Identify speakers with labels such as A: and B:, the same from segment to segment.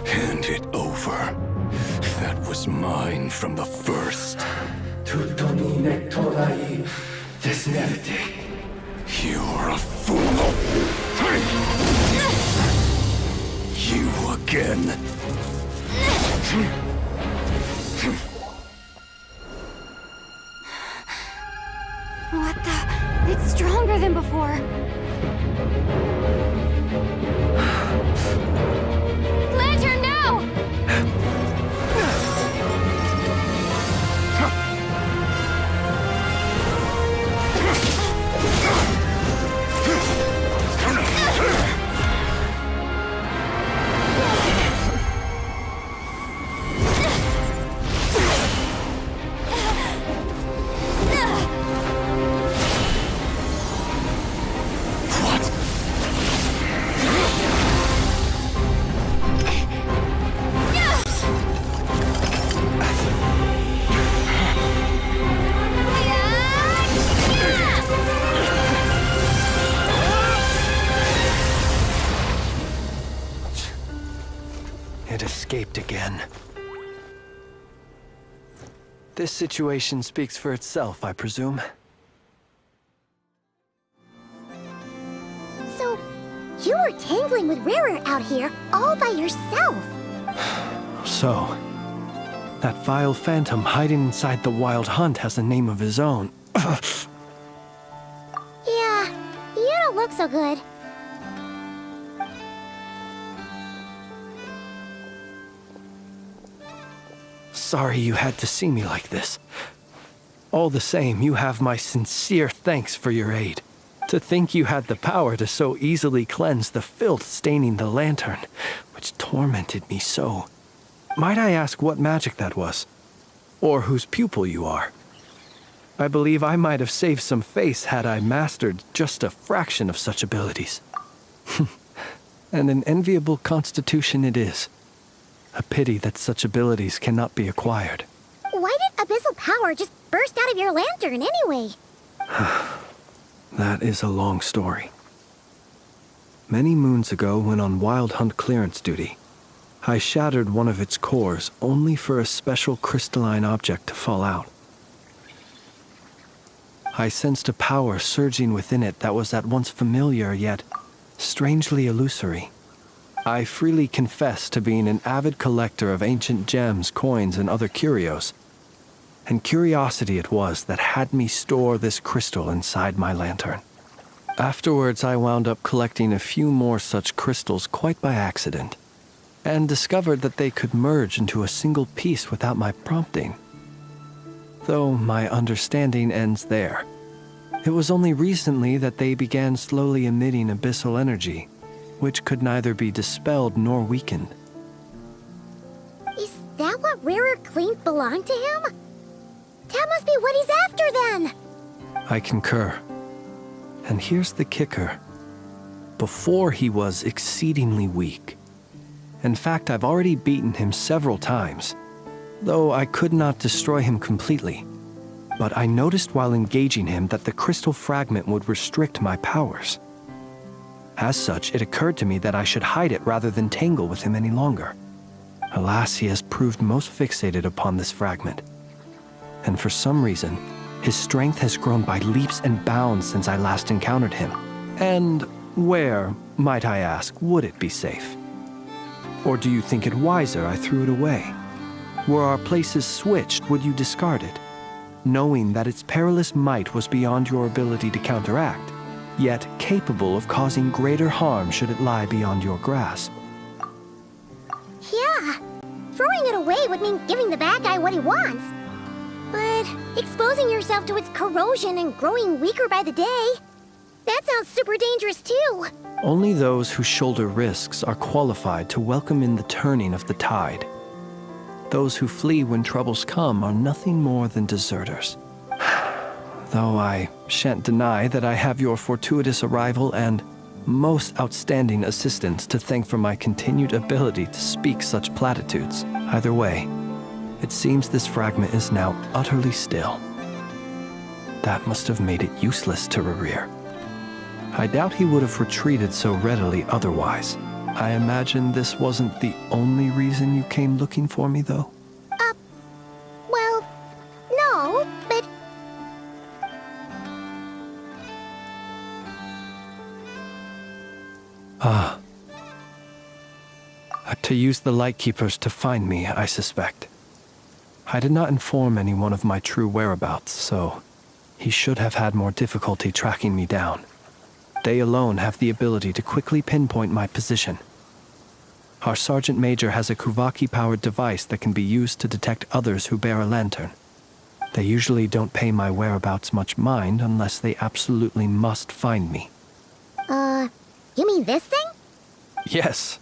A: Hand it over. That was mine from the first. You're a fool. You again.
B: What the? It's stronger than before. Lantern, now!
C: It escaped again. This situation speaks for itself, I presume.
D: So, you were tangling with Rerir out here all by yourself.
C: So, that vile phantom hiding inside the Wild Hunt has a name of his own.
D: Yeah, you don't look so good.
C: Sorry you had to see me like this. All the same, you have my sincere thanks for your aid. To think you had the power to so easily cleanse the filth staining the lantern, which tormented me so. Might I ask what magic that was? Or whose pupil you are? I believe I might have saved some face had I mastered just a fraction of such abilities. And an enviable constitution it is. A pity that such abilities cannot be acquired.
D: Why did abyssal power just burst out of your lantern anyway?
C: That is a long story. Many moons ago, when on Wild Hunt clearance duty, I shattered one of its cores only for a special crystalline object to fall out. I sensed a power surging within it that was at once familiar yet strangely illusory. I freely confess to being an avid collector of ancient gems, coins, and other curios. And curiosity it was that had me store this crystal inside my lantern. Afterwards, I wound up collecting a few more such crystals quite by accident, and discovered that they could merge into a single piece without my prompting. Though my understanding ends there. It was only recently that they began slowly emitting abyssal energy, which could neither be dispelled nor weakened.
D: Is that what Rerir claimed belonged to him? That must be what he's after then!
C: I concur. And here's the kicker. Before he was exceedingly weak. In fact, I've already beaten him several times, though I could not destroy him completely. But I noticed while engaging him that the crystal fragment would restrict my powers. As such, it occurred to me that I should hide it rather than tangle with him any longer. Alas, he has proved most fixated upon this fragment. And for some reason, his strength has grown by leaps and bounds since I last encountered him. And where, might I ask, would it be safe? Or do you think it wiser I threw it away? Were our places switched, would you discard it, knowing that its perilous might was beyond your ability to counteract, yet capable of causing greater harm should it lie beyond your grasp?
D: Yeah, throwing it away would mean giving the bad guy what he wants. But exposing yourself to its corrosion and growing weaker by the day, that sounds super dangerous too.
C: Only those who shoulder risks are qualified to welcome in the turning of the tide. Those who flee when troubles come are nothing more than deserters. Though I shan't deny that I have your fortuitous arrival and most outstanding assistants to thank for my continued ability to speak such platitudes. Either way, it seems this fragment is now utterly still. That must have made it useless to Rerir. I doubt he would have retreated so readily otherwise. I imagine this wasn't the only reason you came looking for me, though?
D: Well, no, but...
C: To use the Lightkeepers to find me, I suspect. I did not inform anyone of my true whereabouts, so he should have had more difficulty tracking me down. They alone have the ability to quickly pinpoint my position. Our Sergeant Major has a Kuvaki-powered device that can be used to detect others who bear a lantern. They usually don't pay my whereabouts much mind unless they absolutely must find me.
D: You mean this thing?
C: Yes.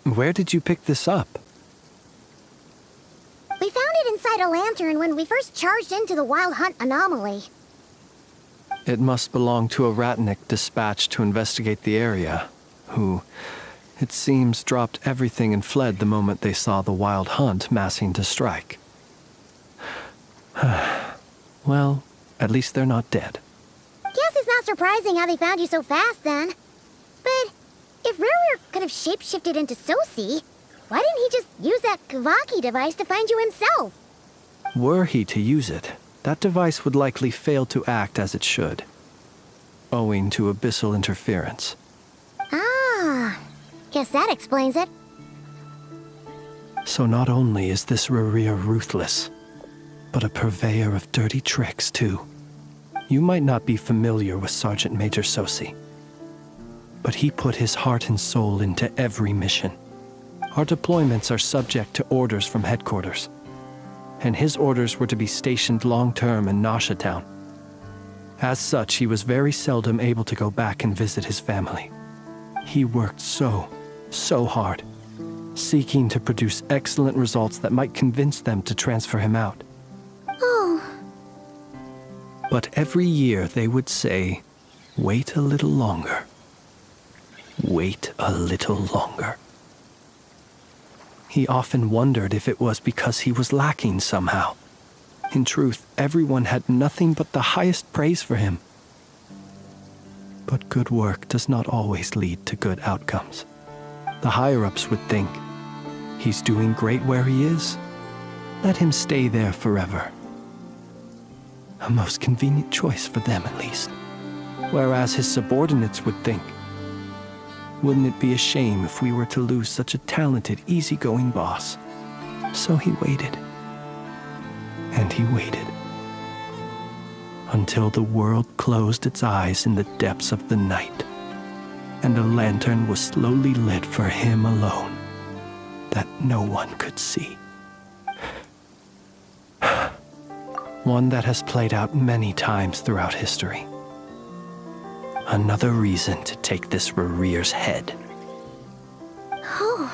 C: Where did you pick this up?
D: We found it inside a lantern when we first charged into the Wild Hunt anomaly.
C: It must belong to a Ratnik dispatched to investigate the area, who, it seems, dropped everything and fled the moment they saw the Wild Hunt massing to strike. Well, at least they're not dead.
D: Guess it's not surprising how they found you so fast, then. But if Rerir could have shapeshifted into Sosi, why didn't he just use that Kavaki device to find you himself?
C: Were he to use it, that device would likely fail to act as it should, owing to abyssal interference.
D: Ah, guess that explains it.
C: So not only is this Rerir ruthless, but a purveyor of dirty tricks, too. You might not be familiar with Sergeant Major Sosi, but he put his heart and soul into every mission. Our deployments are subject to orders from headquarters, and his orders were to be stationed long-term in Nasha Town. As such, he was very seldom able to go back and visit his family. He worked so hard, seeking to produce excellent results that might convince them to transfer him out.
D: Oh.
C: But every year they would say, "Wait a little longer. Wait a little longer." He often wondered if it was because he was lacking somehow. In truth, everyone had nothing but the highest praise for him. But good work does not always lead to good outcomes. The higher-ups would think, he's doing great where he is. Let him stay there forever. A most convenient choice for them, at least. Whereas his subordinates would think, wouldn't it be a shame if we were to lose such a talented, easygoing boss? So he waited. And he waited. Until the world closed its eyes in the depths of the night, and a lantern was slowly lit for him alone, that no one could see. One that has played out many times throughout history. Another reason to take this Rerir's head.
D: Oh.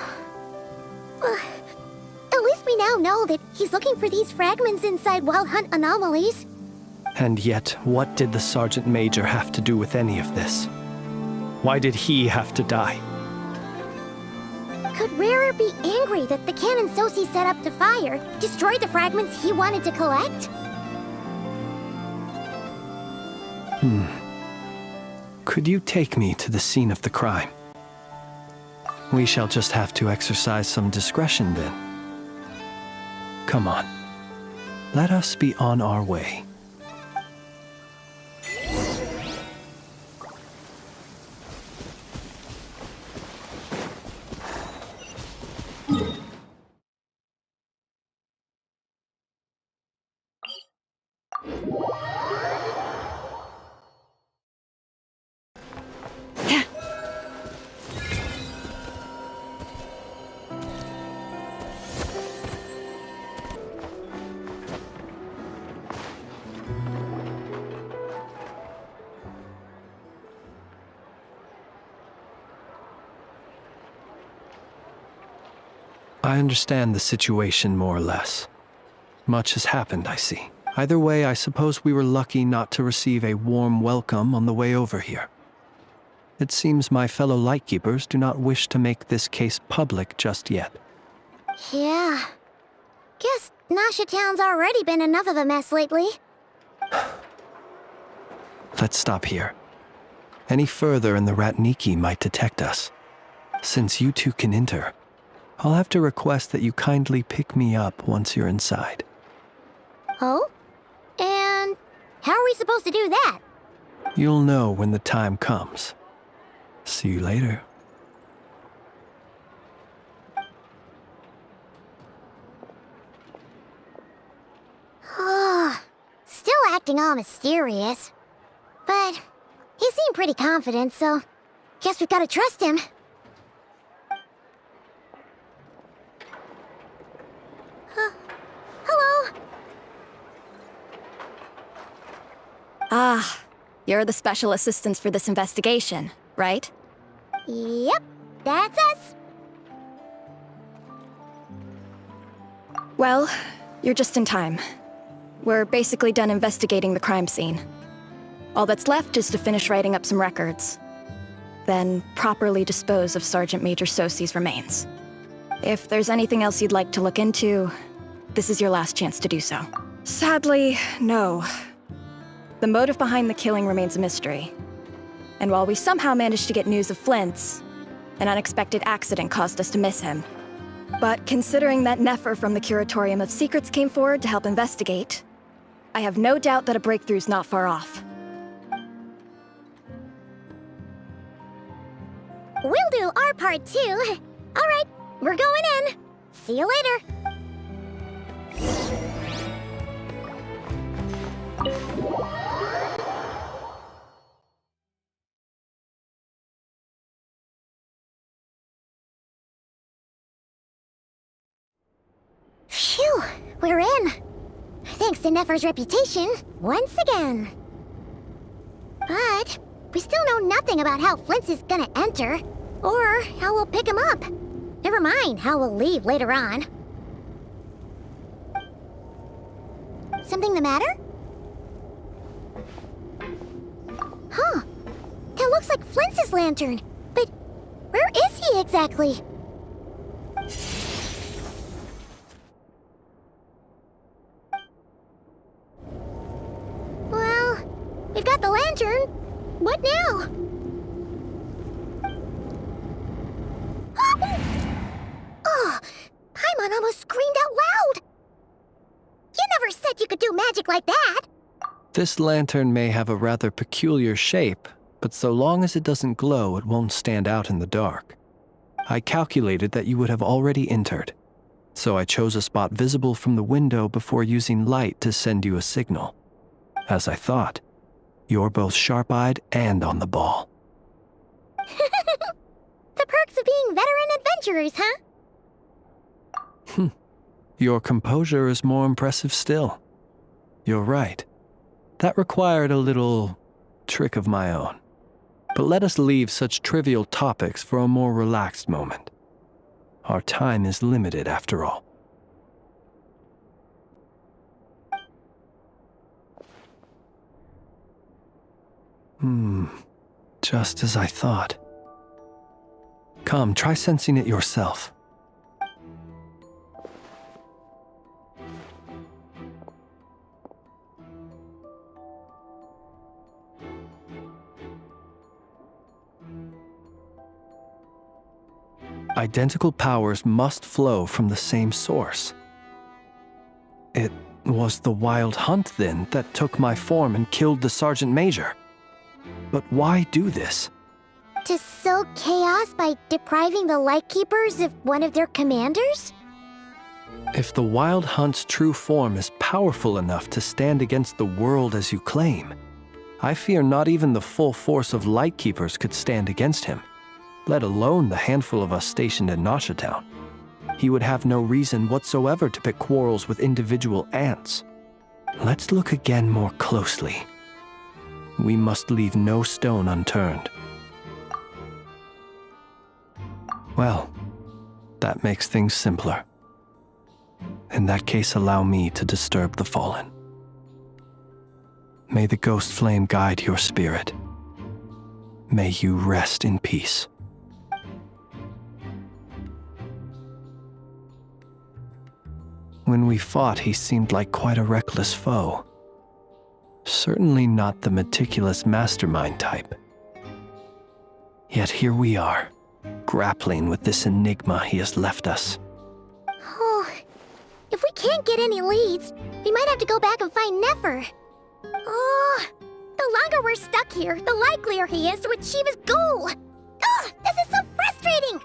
D: At least we now know that he's looking for these fragments inside Wild Hunt anomalies.
C: And yet, what did the Sergeant Major have to do with any of this? Why did he have to die?
D: Could Rerir be angry that the cannon Sosi set up to fire destroyed the fragments he wanted to collect?
C: Could you take me to the scene of the crime? We shall just have to exercise some discretion then. Come on. Let us be on our way. I understand the situation more or less. Much has happened, I see. Either way, I suppose we were lucky not to receive a warm welcome on the way over here. It seems my fellow Lightkeepers do not wish to make this case public just yet.
D: Yeah. Guess Nasha Town's already been enough of a mess lately.
C: Let's stop here. Any further and the Ratniki might detect us. Since you two can enter, I'll have to request that you kindly pick me up once you're inside.
D: Oh? And how are we supposed to do that?
C: You'll know when the time comes. See you later.
D: Still acting all mysterious. But he seemed pretty confident, so guess we've gotta trust him. Hello?
E: Ah, you're the special assistants for this investigation, right?
D: Yep, that's us.
E: Well, you're just in time. We're basically done investigating the crime scene. All that's left is to finish writing up some records. Then properly dispose of Sergeant Major Sosi's remains. If there's anything else you'd like to look into, this is your last chance to do so. Sadly, no. The motive behind the killing remains a mystery. And while we somehow managed to get news of Flint's, an unexpected accident caused us to miss him. But considering that Nefer from the Curatorium of Secrets came forward to help investigate, I have no doubt that a breakthrough's not far off.
D: We'll do our part too. All right, we're going in. See you later. Phew, we're in. Thanks to Nefer's reputation, once again. But we still know nothing about how Flins is gonna enter, or how we'll pick him up. Never mind how we'll leave later on. Something the matter? Huh. That looks like Flint's lantern. But where is he exactly? Well, we've got the lantern. What now? Oh, Paimon almost screamed out loud. You never said you could do magic like that.
C: This lantern may have a rather peculiar shape, but so long as it doesn't glow, it won't stand out in the dark. I calculated that you would have already entered, so I chose a spot visible from the window before using light to send you a signal. As I thought, you're both sharp-eyed and on the ball.
D: The perks of being veteran adventurers, huh?
C: Your composure is more impressive still. You're right. That required a little trick of my own. But let us leave such trivial topics for a more relaxed moment. Our time is limited after all. Just as I thought. Come, try sensing it yourself. Identical powers must flow from the same source. It was the Wild Hunt, then, that took my form and killed the Sergeant Major. But why do this?
D: To sow chaos by depriving the Lightkeepers of one of their commanders?
C: If the Wild Hunt's true form is powerful enough to stand against the world as you claim, I fear not even the full force of Lightkeepers could stand against him, let alone the handful of us stationed in Nasha Town. He would have no reason whatsoever to pick quarrels with individual ants. Let's look again more closely. We must leave no stone unturned. Well, that makes things simpler. In that case, allow me to disturb the fallen. May the ghost flame guide your spirit. May you rest in peace. When we fought, he seemed like quite a reckless foe. Certainly not the meticulous mastermind type. Yet here we are, grappling with this enigma he has left us.
D: Oh, if we can't get any leads, we might have to go back and find Nefer. Oh, the longer we're stuck here, the likelier he is to achieve his goal. Ugh, this is so frustrating!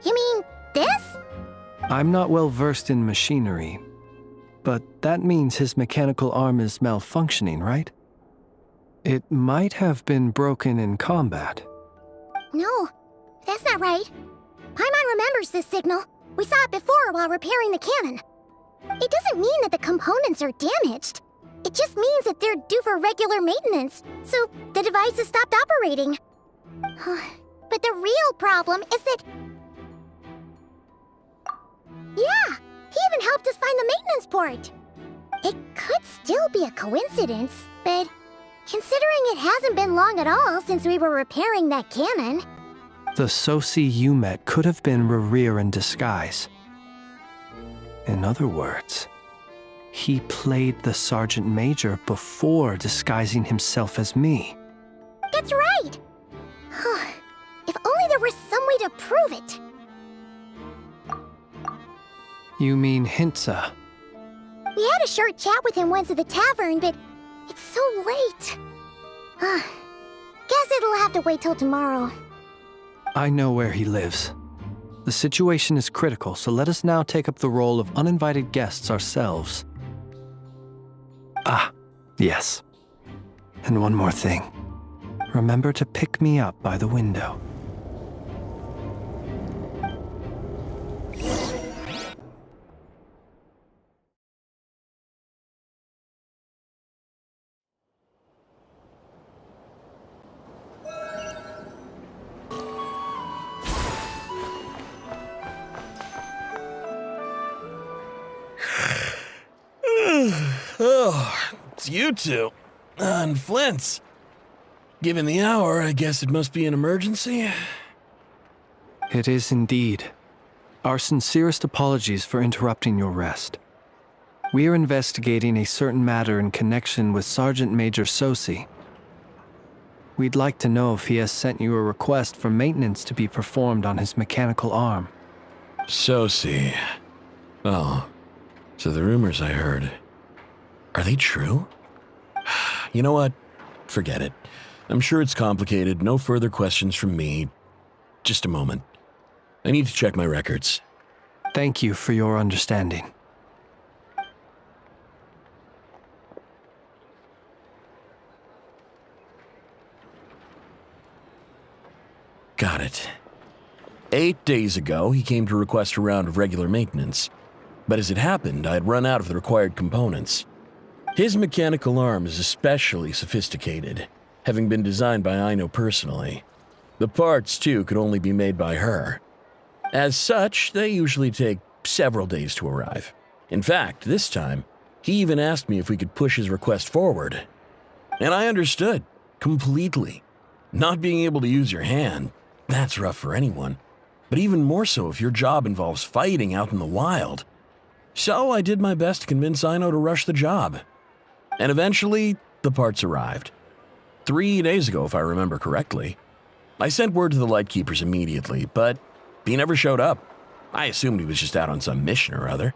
D: You mean this?
C: I'm not well versed in machinery, but that means his mechanical arm is malfunctioning, right? It might have been broken in combat.
D: No, that's not right. Paimon remembers this signal. We saw it before while repairing the cannon. It doesn't mean that the components are damaged. It just means that they're due for regular maintenance, so the device has stopped operating. But the real problem is that... Yeah, he even helped us find the maintenance port. It could still be a coincidence, but considering it hasn't been long at all since we were repairing that cannon...
C: The Sosi you met could have been Rerir in disguise. In other words, he played the Sergeant Major before disguising himself as me.
D: That's right! If only there was some way to prove it.
C: You mean Hintsa?
D: We had a short chat with him once at the tavern, but it's so late. Guess it'll have to wait till tomorrow.
C: I know where he lives. The situation is critical, so let us now take up the role of uninvited guests ourselves. Ah, yes. And one more thing. Remember to pick me up by the window.
F: Oh, it's you two. And Flins. Given the hour, I guess it must be an emergency.
C: It is indeed. Our sincerest apologies for interrupting your rest. We are investigating a certain matter in connection with Sergeant Major Sosi. We'd like to know if he has sent you a request for maintenance to be performed on his mechanical arm.
F: Sosi. Oh, so the rumors I heard, are they true? You know what? Forget it. I'm sure it's complicated. No further questions from me. Just a moment. I need to check my records.
C: Thank you for your understanding.
F: Got it. 8 days ago, he came to request a round of regular maintenance. But as it happened, I had run out of the required components. His mechanical arm is especially sophisticated, having been designed by Aino personally. The parts, too, could only be made by her. As such, they usually take several days to arrive. In fact, this time, he even asked me if we could push his request forward. And I understood, completely. Not being able to use your hand, that's rough for anyone. But even more so if your job involves fighting out in the wild. So I did my best to convince Aino to rush the job. And eventually, the parts arrived. 3 days ago, if I remember correctly. I sent word to the Lightkeepers immediately, but he never showed up. I assumed he was just out on some mission or other.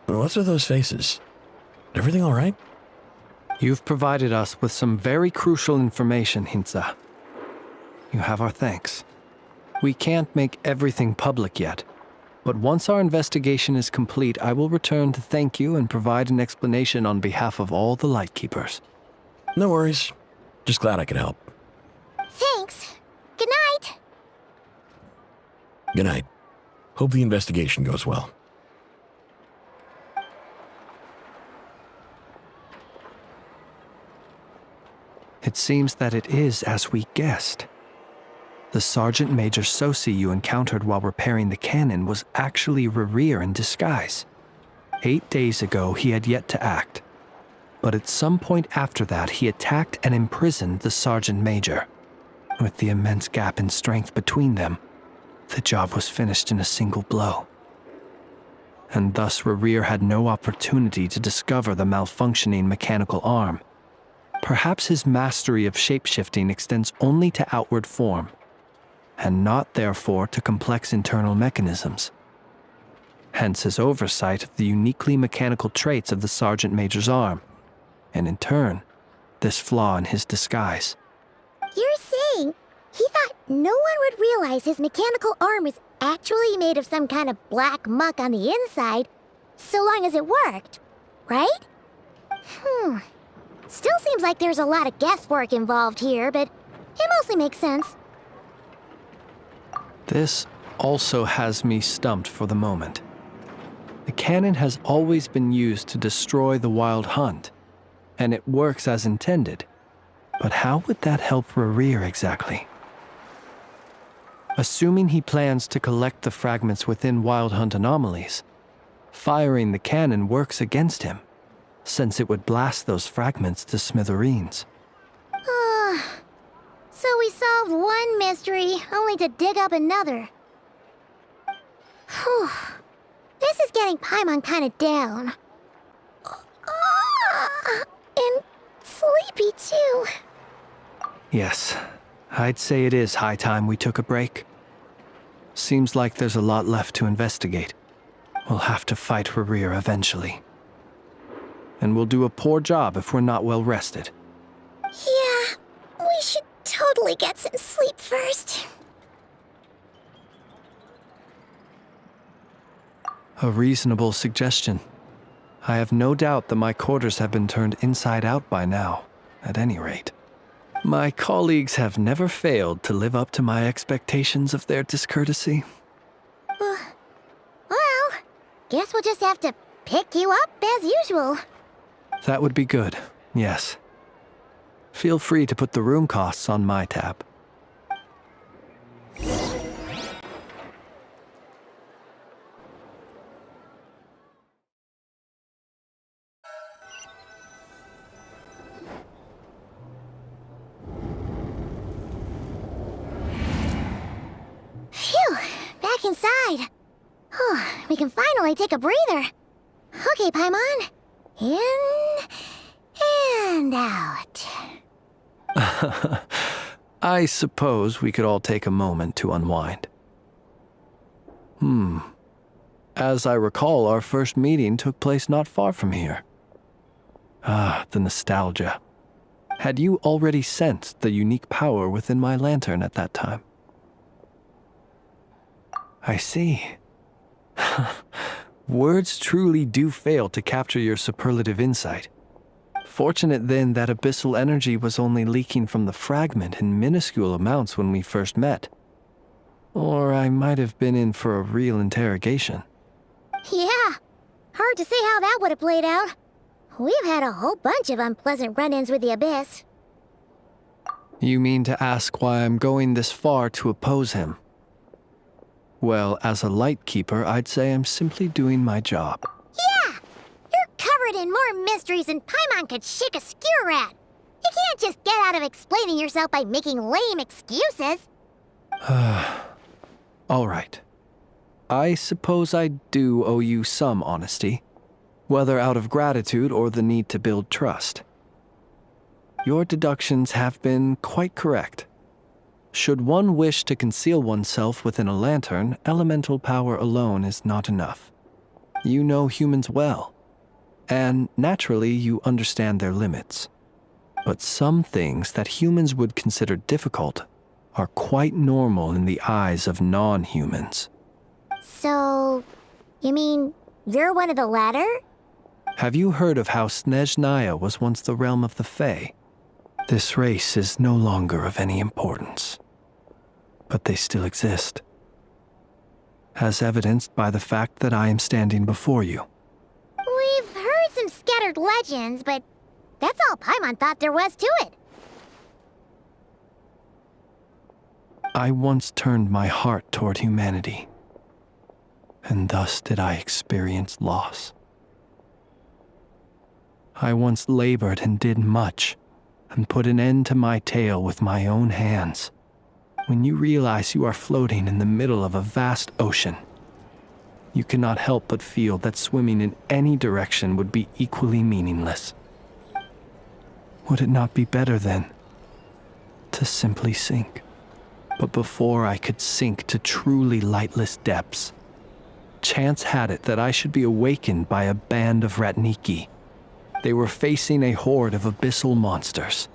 F: What's with those faces? Everything all right?
C: You've provided us with some very crucial information, Hintsa. You have our thanks. We can't make everything public yet, but once our investigation is complete, I will return to thank you and provide an explanation on behalf of all the Lightkeepers.
F: No worries. Just glad I could help.
D: Thanks. Good night.
F: Good night. Hope the investigation goes well.
C: It seems that it is as we guessed. The Sergeant Major Sosi you encountered while repairing the cannon was actually Rerir in disguise. 8 days ago, he had yet to act. But at some point after that, he attacked and imprisoned the Sergeant Major. With the immense gap in strength between them, the job was finished in a single blow. And thus Rerir had no opportunity to discover the malfunctioning mechanical arm. Perhaps his mastery of shapeshifting extends only to outward form, and not therefore to complex internal mechanisms. Hence his oversight of the uniquely mechanical traits of the Sergeant Major's arm, and in turn, this flaw in his disguise.
D: You're saying he thought no one would realize his mechanical arm is actually made of some kind of black muck on the inside, so long as it worked, right? Still seems like there's a lot of guesswork involved here, but it mostly makes sense.
C: This also has me stumped for the moment. The cannon has always been used to destroy the Wild Hunt, and it works as intended. But how would that help Rerir exactly? Assuming he plans to collect the fragments within Wild Hunt anomalies, firing the cannon works against him, since it would blast those fragments to smithereens.
D: So we solved one mystery, only to dig up another. Whew. This is getting Paimon kind of down. And sleepy, too.
C: Yes, I'd say it is high time we took a break. Seems like there's a lot left to investigate. We'll have to fight Rerir eventually. And we'll do a poor job if we're not well rested.
D: Yeah, we should totally get some sleep first.
C: A reasonable suggestion. I have no doubt that my quarters have been turned inside out by now, at any rate. My colleagues have never failed to live up to my expectations of their discourtesy.
D: Well, guess we'll just have to pick you up as usual.
C: That would be good, yes. Feel free to put the room costs on my tab.
D: Phew, back inside. We can finally take a breather. Okay, Paimon. In and out.
C: I suppose we could all take a moment to unwind. As I recall, our first meeting took place not far from here. Ah, the nostalgia. Had you already sensed the unique power within my lantern at that time? I see. Words truly do fail to capture your superlative insight. Fortunate then that abyssal energy was only leaking from the fragment in minuscule amounts when we first met. Or I might have been in for a real interrogation.
D: Yeah, hard to say how that would have played out. We've had a whole bunch of unpleasant run-ins with the Abyss.
C: You mean to ask why I'm going this far to oppose him? Well, as a Lightkeeper, I'd say I'm simply doing my job.
D: Yeah! You're covered in more mysteries than Paimon could shake a skewer at. You can't just get out of explaining yourself by making lame excuses.
C: All right. I suppose I do owe you some honesty, whether out of gratitude or the need to build trust. Your deductions have been quite correct. Should one wish to conceal oneself within a lantern, elemental power alone is not enough. You know humans well, and naturally you understand their limits. But some things that humans would consider difficult are quite normal in the eyes of non-humans.
D: So, you mean you're one of the latter?
C: Have you heard of how Snezhnaya was once the realm of the Fae? This race is no longer of any importance, but they still exist, as evidenced by the fact that I am standing before you.
D: We've heard some scattered legends, but that's all Paimon thought there was to it.
C: I once turned my heart toward humanity, and thus did I experience loss. I once labored and did much, and put an end to my tale with my own hands. When you realize you are floating in the middle of a vast ocean, you cannot help but feel that swimming in any direction would be equally meaningless. Would it not be better, then, to simply sink? But before I could sink to truly lightless depths, chance had it that I should be awakened by a band of Ratniki. They were facing a horde of abyssal monsters,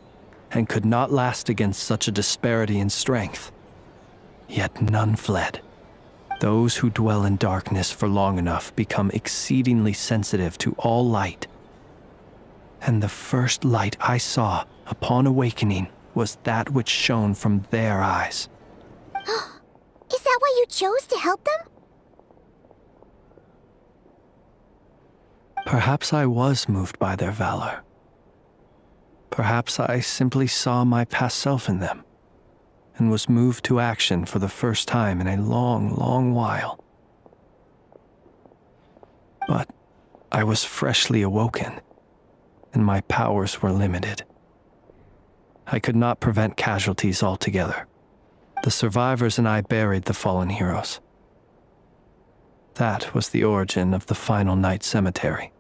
C: and could not last against such a disparity in strength. Yet none fled. Those who dwell in darkness for long enough become exceedingly sensitive to all light. And the first light I saw upon awakening was that which shone from their eyes.
D: Is that why you chose to help them?
C: Perhaps I was moved by their valor. Perhaps I simply saw my past self in them, and was moved to action for the first time in a long, long while. But I was freshly awoken, and my powers were limited. I could not prevent casualties altogether. The survivors and I buried the fallen heroes. That was the origin of the final night cemetery.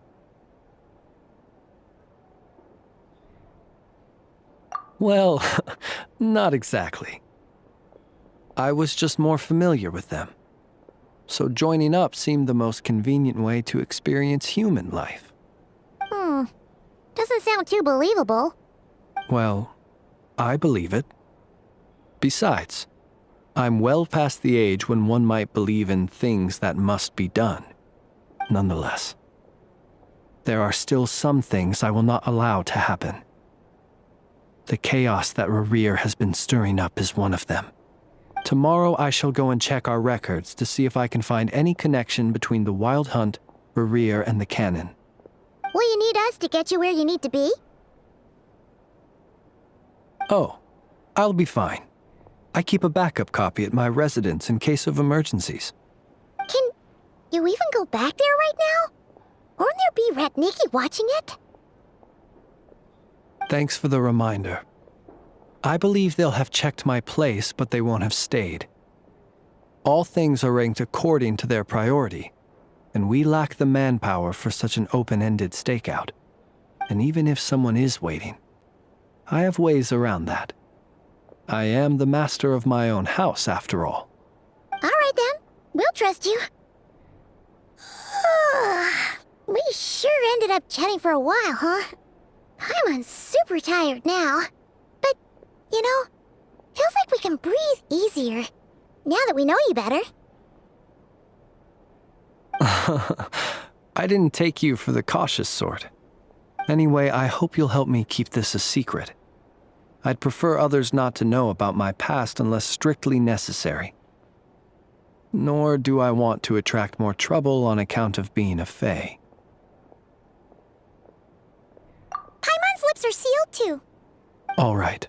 C: Well, not exactly. I was just more familiar with them. So joining up seemed the most convenient way to experience human life.
D: Doesn't sound too believable.
C: Well, I believe it. Besides, I'm well past the age when one might believe in things that must be done. Nonetheless, there are still some things I will not allow to happen. The chaos that Rerir has been stirring up is one of them. Tomorrow I shall go and check our records to see if I can find any connection between the Wild Hunt, Rerir, and the Canon.
D: Will you need us to get you where you need to be?
C: Oh, I'll be fine. I keep a backup copy at my residence in case of emergencies.
D: Can you even go back there right now? Won't there be Ratniki watching it?
C: Thanks for the reminder. I believe they'll have checked my place, but they won't have stayed. All things are ranked according to their priority, and we lack the manpower for such an open-ended stakeout. And even if someone is waiting, I have ways around that. I am the master of my own house, after all.
D: All right then, we'll trust you. We sure ended up chatting for a while, huh? I'm super tired now. But, you know, feels like we can breathe easier, now that we know you better.
C: I didn't take you for the cautious sort. Anyway, I hope you'll help me keep this a secret. I'd prefer others not to know about my past unless strictly necessary. Nor do I want to attract more trouble on account of being a fae.
D: Paimon's lips are sealed too.
C: All right.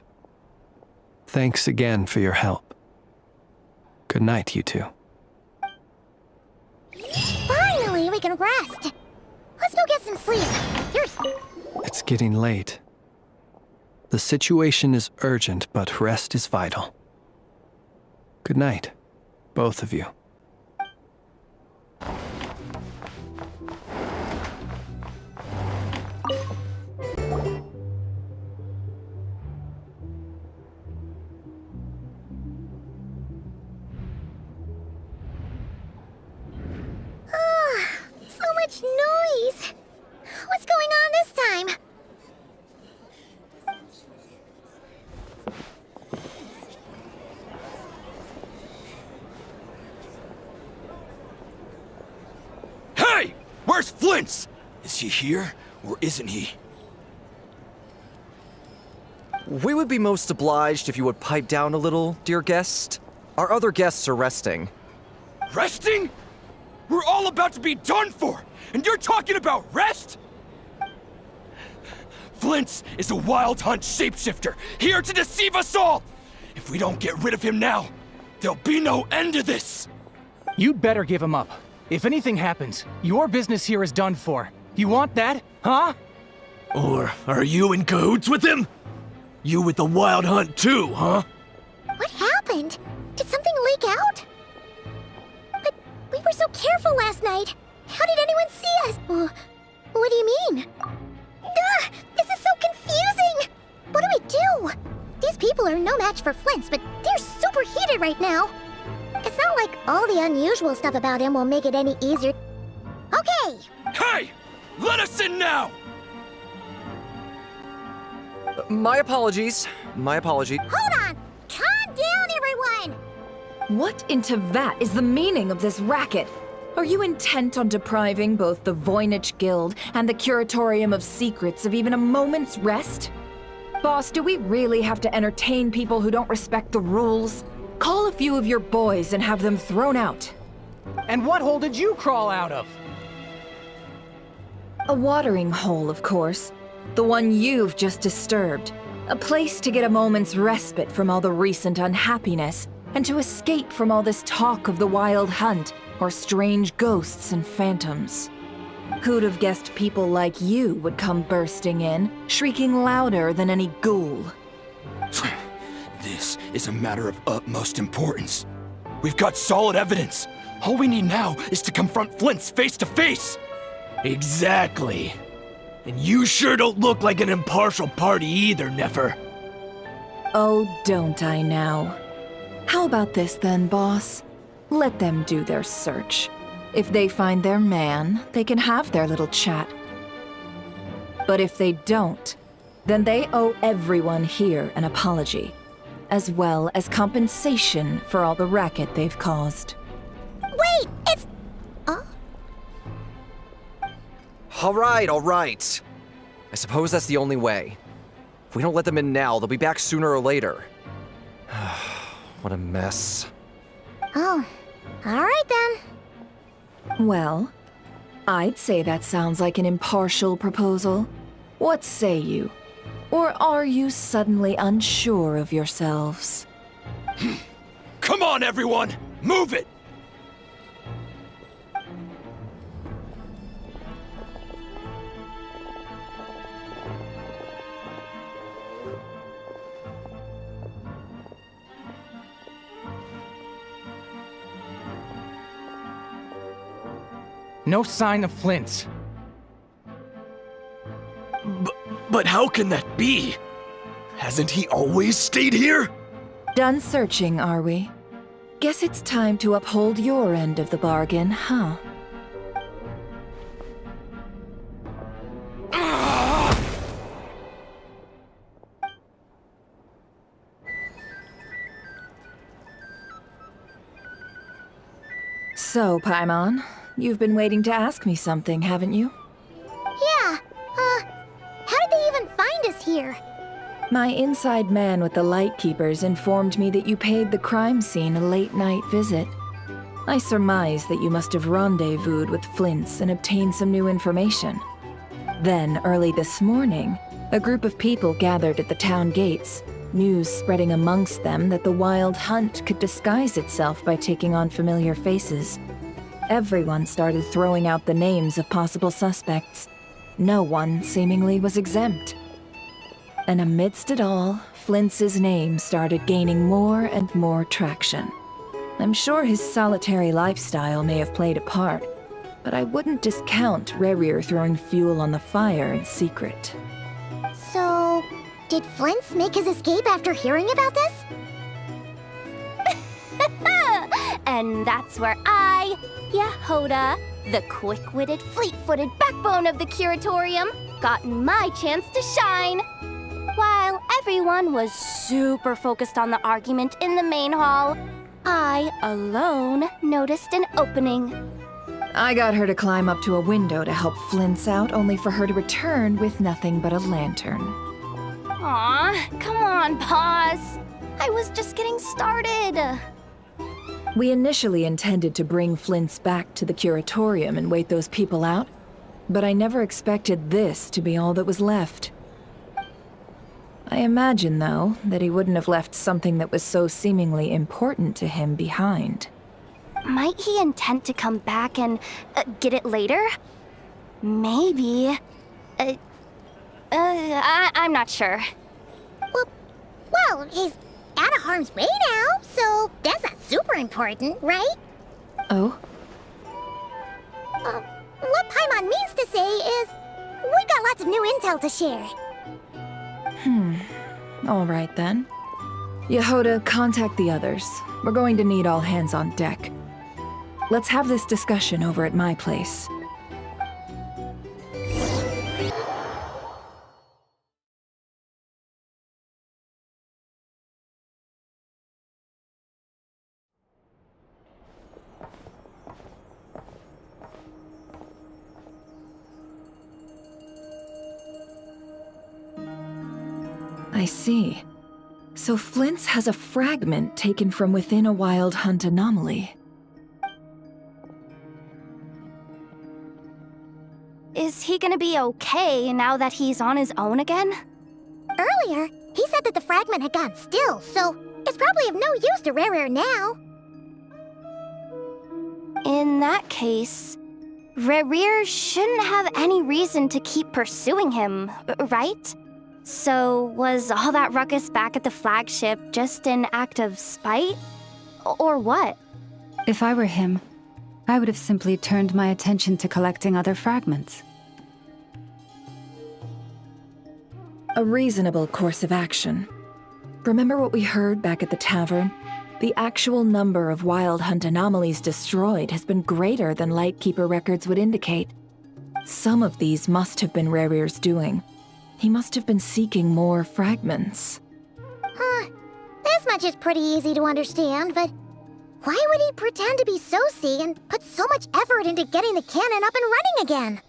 C: Thanks again for your help. Good night, you two.
D: Finally, we can rest. Let's go get some sleep. Here's...
C: It's getting late. The situation is urgent, but rest is vital. Good night, both of you.
D: So much noise. What's going on this time?
A: Hey! Where's Flins? Is he here, or isn't he?
G: We would be most obliged if you would pipe down a little, dear guest. Our other guests are resting.
A: Resting? We're all about to be done for, and you're talking about rest? Flins is a Wild Hunt shapeshifter, here to deceive us all! If we don't get rid of him now, There'll be no end to this!
H: You'd better give him up. If anything happens, your business here is done for. You want that, huh?
I: Or are you in cahoots with him? You with the Wild Hunt too, huh?
D: What happened? Did something leak out? But we were so careful last night. How did anyone see us? What do you mean? Ugh, this is so confusing! What do we do? These people are no match for Flins, but they're super heated right now. It's not like all the unusual stuff about him will make it any easier. Okay!
A: Hey! Let us in now!
G: My apologies. My apology.
D: Hold on! Calm down, everyone!
J: What in Tevat is the meaning of this racket? Are you intent on depriving both the Voynich Guild and the Curatorium of Secrets of even a moment's rest? Boss, do we really have to entertain people who don't respect the rules? Call a few of your boys and have them thrown out.
H: And what hole did you crawl out of?
J: A watering hole, of course. The one you've just disturbed. A place to get a moment's respite from all the recent unhappiness, and to escape from all this talk of the Wild Hunt, or strange ghosts and phantoms. Who'd have guessed people like you would come bursting in, shrieking louder than any ghoul?
A: This is a matter of utmost importance. We've got solid evidence. All we need now is to confront Flins face to face.
I: Exactly. And you sure don't look like an impartial party either, Nefer.
J: Oh, don't I now? How about this then, boss? Let them do their search. If they find their man, they can have their little chat. But if they don't, then they owe everyone here an apology, as well as compensation for all the racket they've caused.
D: Wait, it's...
G: All right. I suppose that's the only way. If we don't let them in now, they'll be back sooner or later. What a mess.
D: Oh, alright then.
J: Well, I'd say that sounds like an impartial proposal. What say you? Or are you suddenly unsure of yourselves?
A: Come on, everyone! Move it!
H: No sign of Flins.
I: But how can that be? Hasn't he always stayed here?
J: Done searching, are we? Guess it's time to uphold your end of the bargain, huh? So, Paimon, you've been waiting to ask me something, haven't you?
D: Yeah, how did they even find us here?
J: My inside man with the Lightkeepers informed me that you paid the crime scene a late-night visit. I surmise that you must have rendezvoused with Flins and obtained some new information. Then, early this morning, a group of people gathered at the town gates, news spreading amongst them that the Wild Hunt could disguise itself by taking on familiar faces. Everyone started throwing out the names of possible suspects. No one, seemingly, was exempt. And amidst it all, Flints's name started gaining more and more traction. I'm sure his solitary lifestyle may have played a part, but I wouldn't discount Rerir throwing fuel on the fire in secret.
D: So, did Flins make his escape after hearing about this?
B: And that's where I, Yehoda, the quick-witted, fleet-footed backbone of the Curatorium, got my chance to shine. While everyone was super focused on the argument in the main hall, I alone noticed an opening.
J: I got her to climb up to a window to help Flint's out, only for her to return with nothing but a lantern.
B: Aw, come on, pause. I was just getting started.
J: We initially intended to bring Flint's back to the Curatorium and wait those people out, but I never expected this to be all that was left. I imagine, though, that he wouldn't have left something that was so seemingly important to him behind.
B: Might he intend to come back and get it later? Maybe. I'm not sure.
D: Well, he's out of harm's way now, so that's not super important, right?
J: Oh?
D: What Paimon means to say is, we got lots of new intel to share.
J: All right then. Yehoda, contact the others. We're going to need all hands on deck. Let's have this discussion over at my place. I see. So Flins has a fragment taken from within a wild hunt anomaly.
B: Is he gonna be okay now that he's on his own again?
D: Earlier, he said that the fragment had gone still, so it's probably of no use to Rerir now.
B: In that case, Rerir shouldn't have any reason to keep pursuing him, right? So, was all that ruckus back at the flagship just an act of spite? Or what?
K: If I were him, I would have simply turned my attention to collecting other fragments.
J: A reasonable course of action. Remember what we heard back at the tavern? The actual number of wild hunt anomalies destroyed has been greater than Lightkeeper records would indicate. Some of these must have been Rerir's doing. He must have been seeking more fragments.
D: This much is pretty easy to understand, but why would he pretend to be Soci and put so much effort into getting the cannon up and running again?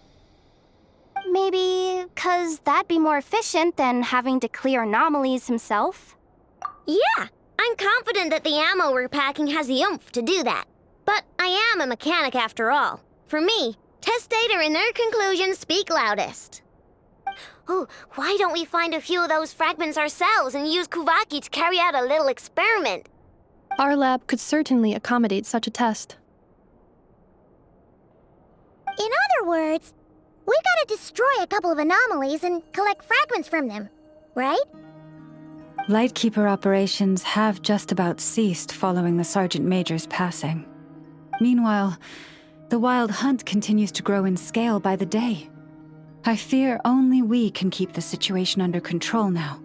B: Maybe 'cause that'd be more efficient than having to clear anomalies himself?
L: Yeah, I'm confident that the ammo we're packing has the oomph to do that. But I am a mechanic after all. For me, test data and their conclusions speak loudest. Ooh, why don't we find a few of those fragments ourselves and use Kuvaki to carry out a little experiment?
M: Our lab could certainly accommodate such a test.
D: In other words, we gotta destroy a couple of anomalies and collect fragments from them, right?
K: Lightkeeper operations have just about ceased following the Sergeant Major's passing. Meanwhile, the Wild Hunt continues to grow in scale by the day. I fear only we can keep the situation under control now.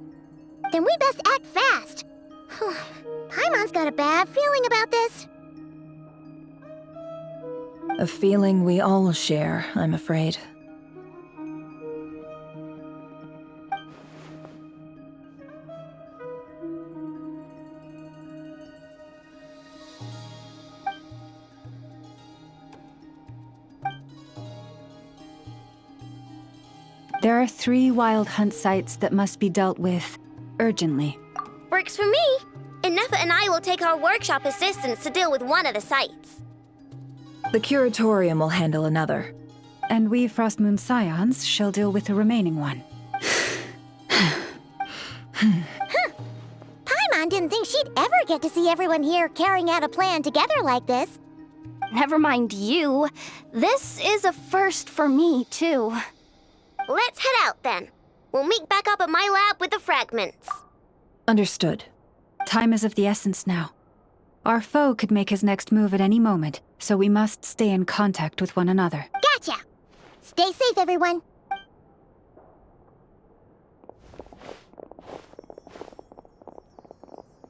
D: Then we best act fast. Paimon's got a bad feeling about this.
J: A feeling we all share, I'm afraid.
K: There are 3 Wild Hunt sites that must be dealt with urgently.
L: Works for me. Ineffa and I will take our workshop assistants to deal with one of the sites.
J: The Curatorium will handle another.
K: And we Frostmoon Scions shall deal with the remaining one.
D: Paimon didn't think she'd ever get to see everyone here carrying out a plan together like this.
B: Never mind you. This is a first for me, too.
L: Let's head out then. We'll meet back up at my lab with the fragments.
J: Understood.
K: Time is of the essence now. Our foe could make his next move at any moment, so we must stay in contact with one another.
D: Gotcha! Stay safe, everyone.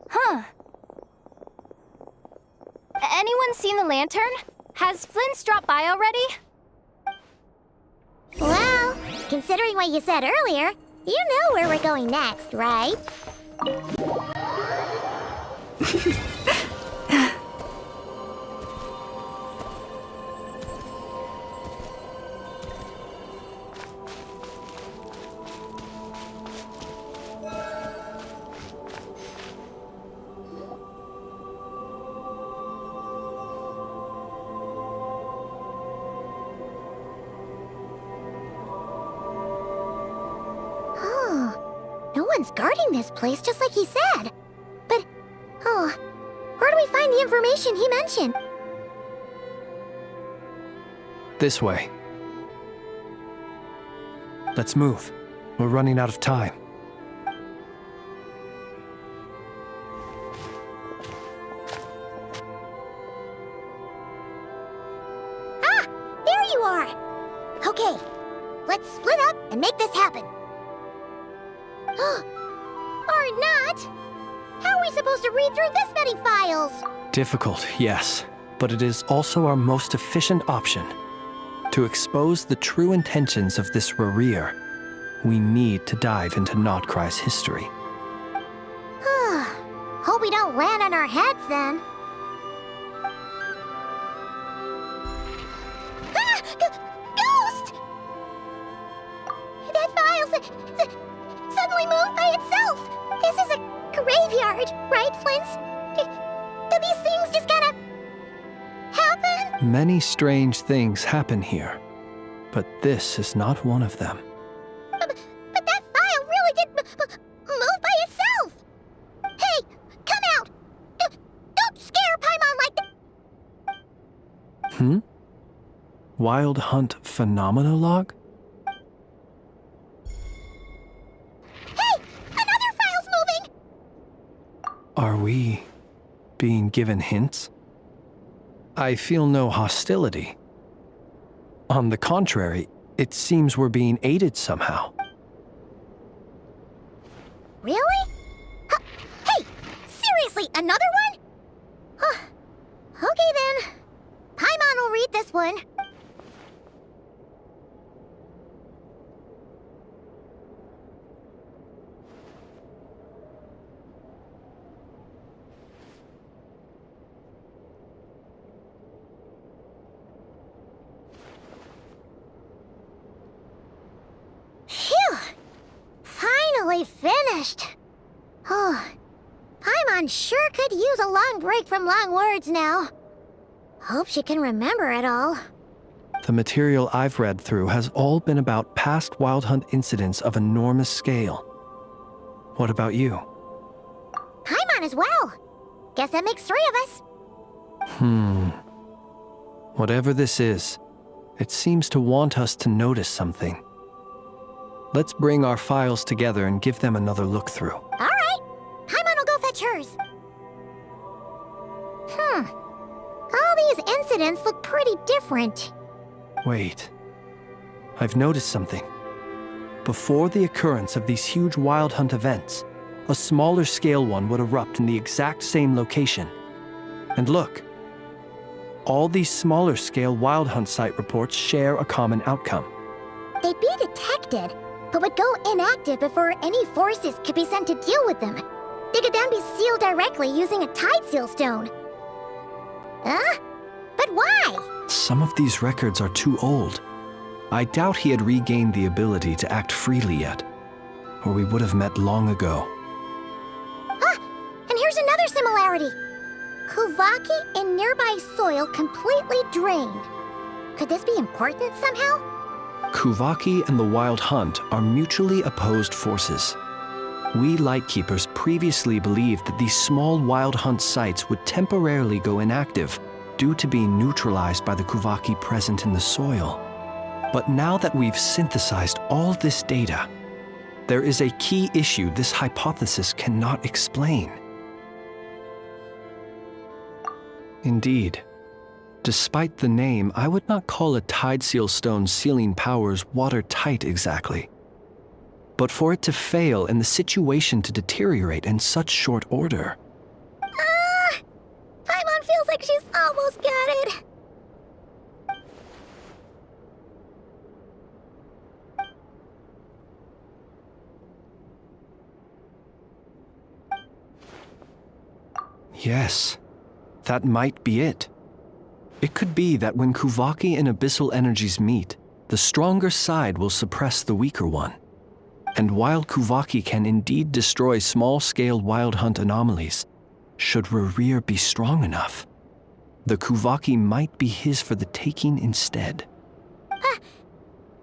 B: Huh. Anyone seen the lantern? Has Flins dropped by already?
D: Well, considering what you said earlier, you know where we're going next, right? No Someone's guarding this place just like he said. But, where do we find the information he mentioned?
C: This way. Let's move. We're running out of time.
D: Ah! There you are! Okay, let's split up and make this happen. Or not! How are we supposed to read through this many files?
C: Difficult, yes, but it is also our most efficient option. To expose the true intentions of this Rerir, we need to dive into Nod Krai's history.
D: Hope we don't land on our heads then. Ah! Ghost! That file suddenly moved by itself. This is a graveyard, right, Flins? Do these things just kind of happen?
C: Many strange things happen here, but this is not one of them.
D: But that file really did move by itself. Hey, come out! Don't scare Paimon like that.
C: Wild Hunt Phenomenologue?
D: Hey, another file's moving!
C: Are we being given hints? I feel no hostility. On the contrary, it seems we're being aided somehow.
D: Really? Hey, seriously, another one? Okay then. Paimon will read this one. Phew! Finally finished. Paimon sure could use a long break from long words now. Hope she can remember it all.
C: The material I've read through has all been about past Wild Hunt incidents of enormous scale. What about you?
D: Paimon as well. Guess that makes 3 of us.
C: Whatever this is, it seems to want us to notice something. Let's bring our files together and give them another look through.
D: All right. Paimon will go fetch hers. All these incidents look pretty different.
C: Wait. I've noticed something. Before the occurrence of these huge Wild Hunt events, a smaller scale one would erupt in the exact same location. And look. All these smaller scale Wild Hunt site reports share a common outcome.
D: They'd be detected, but would go inactive before any forces could be sent to deal with them. They could then be sealed directly using a tide seal stone. But why?
C: Some of these records are too old. I doubt he had regained the ability to act freely yet, or we would have met long ago.
D: And here's another similarity. Kuvaki in nearby soil completely drained. Could this be important somehow?
C: Kuvaki and the Wild Hunt are mutually opposed forces. We Lightkeepers previously believed that these small Wild Hunt sites would temporarily go inactive due to being neutralized by the Kuvaki present in the soil. But now that we've synthesized all this data, there is a key issue this hypothesis cannot explain. Indeed. Despite the name, I would not call a tide seal stone's sealing powers watertight exactly. But for it to fail and the situation to deteriorate in such short order.
D: Paimon feels like she's almost got it.
C: Yes, that might be it. It could be that when Kuvaki and abyssal energies meet, the stronger side will suppress the weaker one. And while Kuvaki can indeed destroy small-scale Wild Hunt anomalies, should Rerir be strong enough, the Kuvaki might be his for the taking instead.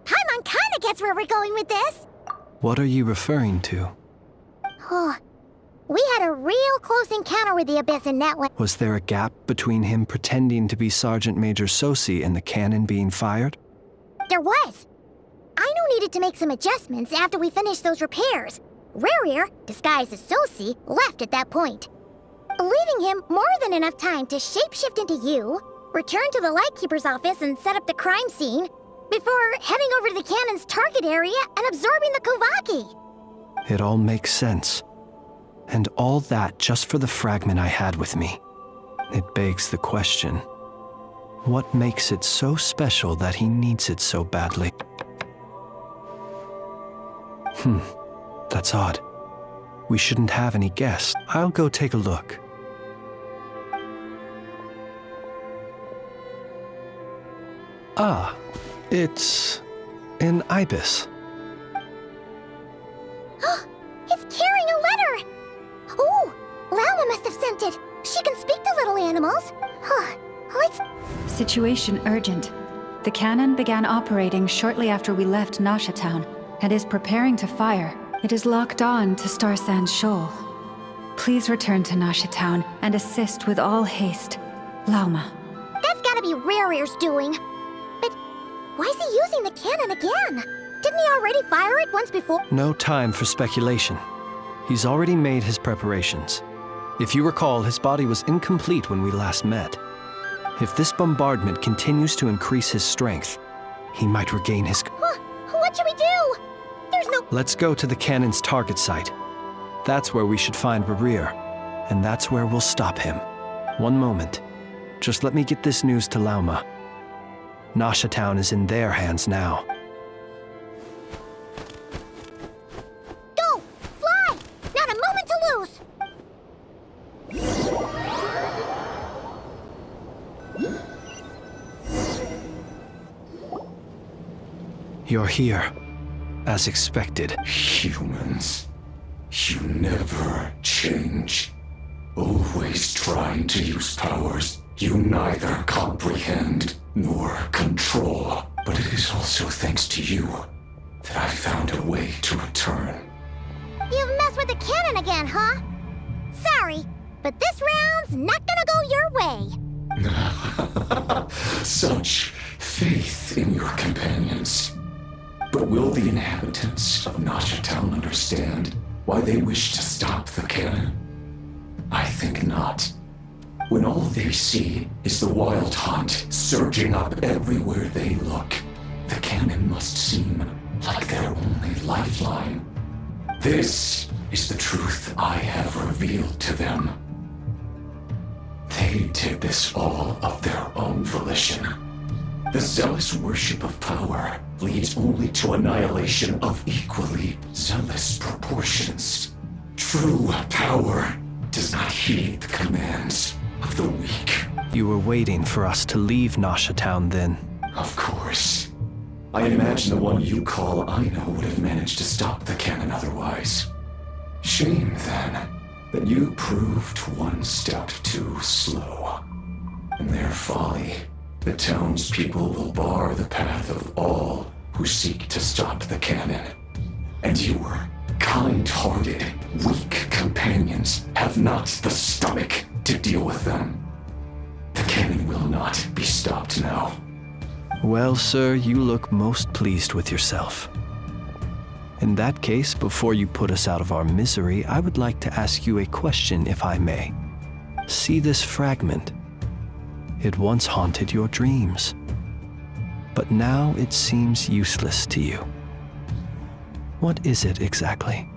D: Paimon kinda gets where we're going with this.
C: What are you referring to?
D: We had a real close encounter with the Abyss in Natlan.
C: Was there a gap between him pretending to be Sergeant Major Sosi and the cannon being fired?
D: There was. Aino needed to make some adjustments after we finished those repairs. Rerir, disguised as Sosi, left at that point, leaving him more than enough time to shapeshift into you, return to the Lightkeeper's office and set up the crime scene, before heading over to the cannon's target area and absorbing the Kovaki.
C: It all makes sense. And all that just for the fragment I had with me. It begs the question, what makes it so special that he needs it so badly? That's odd. We shouldn't have any guests. I'll go take a look. Ah, it's an ibis.
D: It's carrying a letter! Ooh, Lala must have sent it. She can speak to little animals. Let's...
K: Situation urgent. The cannon began operating shortly after we left Nasha Town and is preparing to fire. It is locked on to Star Sand Shoal. Please return to Nasha Town and assist with all haste. Lauma.
D: That's gotta be Rerir's doing. But why is he using the cannon again? Didn't he already fire it once before?
C: No time for speculation. He's already made his preparations. If you recall, his body was incomplete when we last met. If this bombardment continues to increase his strength, he might regain his...
D: What should we do? There's no...
C: Let's go to the cannon's target site. That's where we should find Rerir, and that's where we'll stop him. One moment. Just let me get this news to Lauma. Nasha Town is in their hands now.
D: Go! Fly! Not a moment to lose!
C: You're here, as expected.
N: Humans, you never change. Always trying to use powers you neither comprehend nor control. But it is also thanks to you that I found a way to return.
D: You've messed with the cannon again, huh? Sorry, but this round's not gonna go your way.
N: Such faith in your companions. But will the inhabitants of Nasha Town understand why they wish to stop the cannon? I think not. When all they see is the wild hunt surging up everywhere they look, the cannon must seem like their only lifeline. This is the truth I have revealed to them. They did this all of their own volition. The zealous worship of power leads only to annihilation of equally zealous proportions. True power does not heed the commands of the weak.
C: You were waiting for us to leave Nasha Town then?
N: Of course. I imagine the one you call Aino would have managed to stop the cannon otherwise. Shame, then, that you proved one step too slow. In their folly, the townspeople will bar the path of all who seek to stop the cannon. And your kind-hearted, weak companions have not the stomach to deal with them. The cannon will not be stopped now.
C: Well, sir, you look most pleased with yourself. In that case, before you put us out of our misery, I would like to ask you a question, if I may. See this fragment? It once haunted your dreams, but now it seems useless to you. What is it exactly?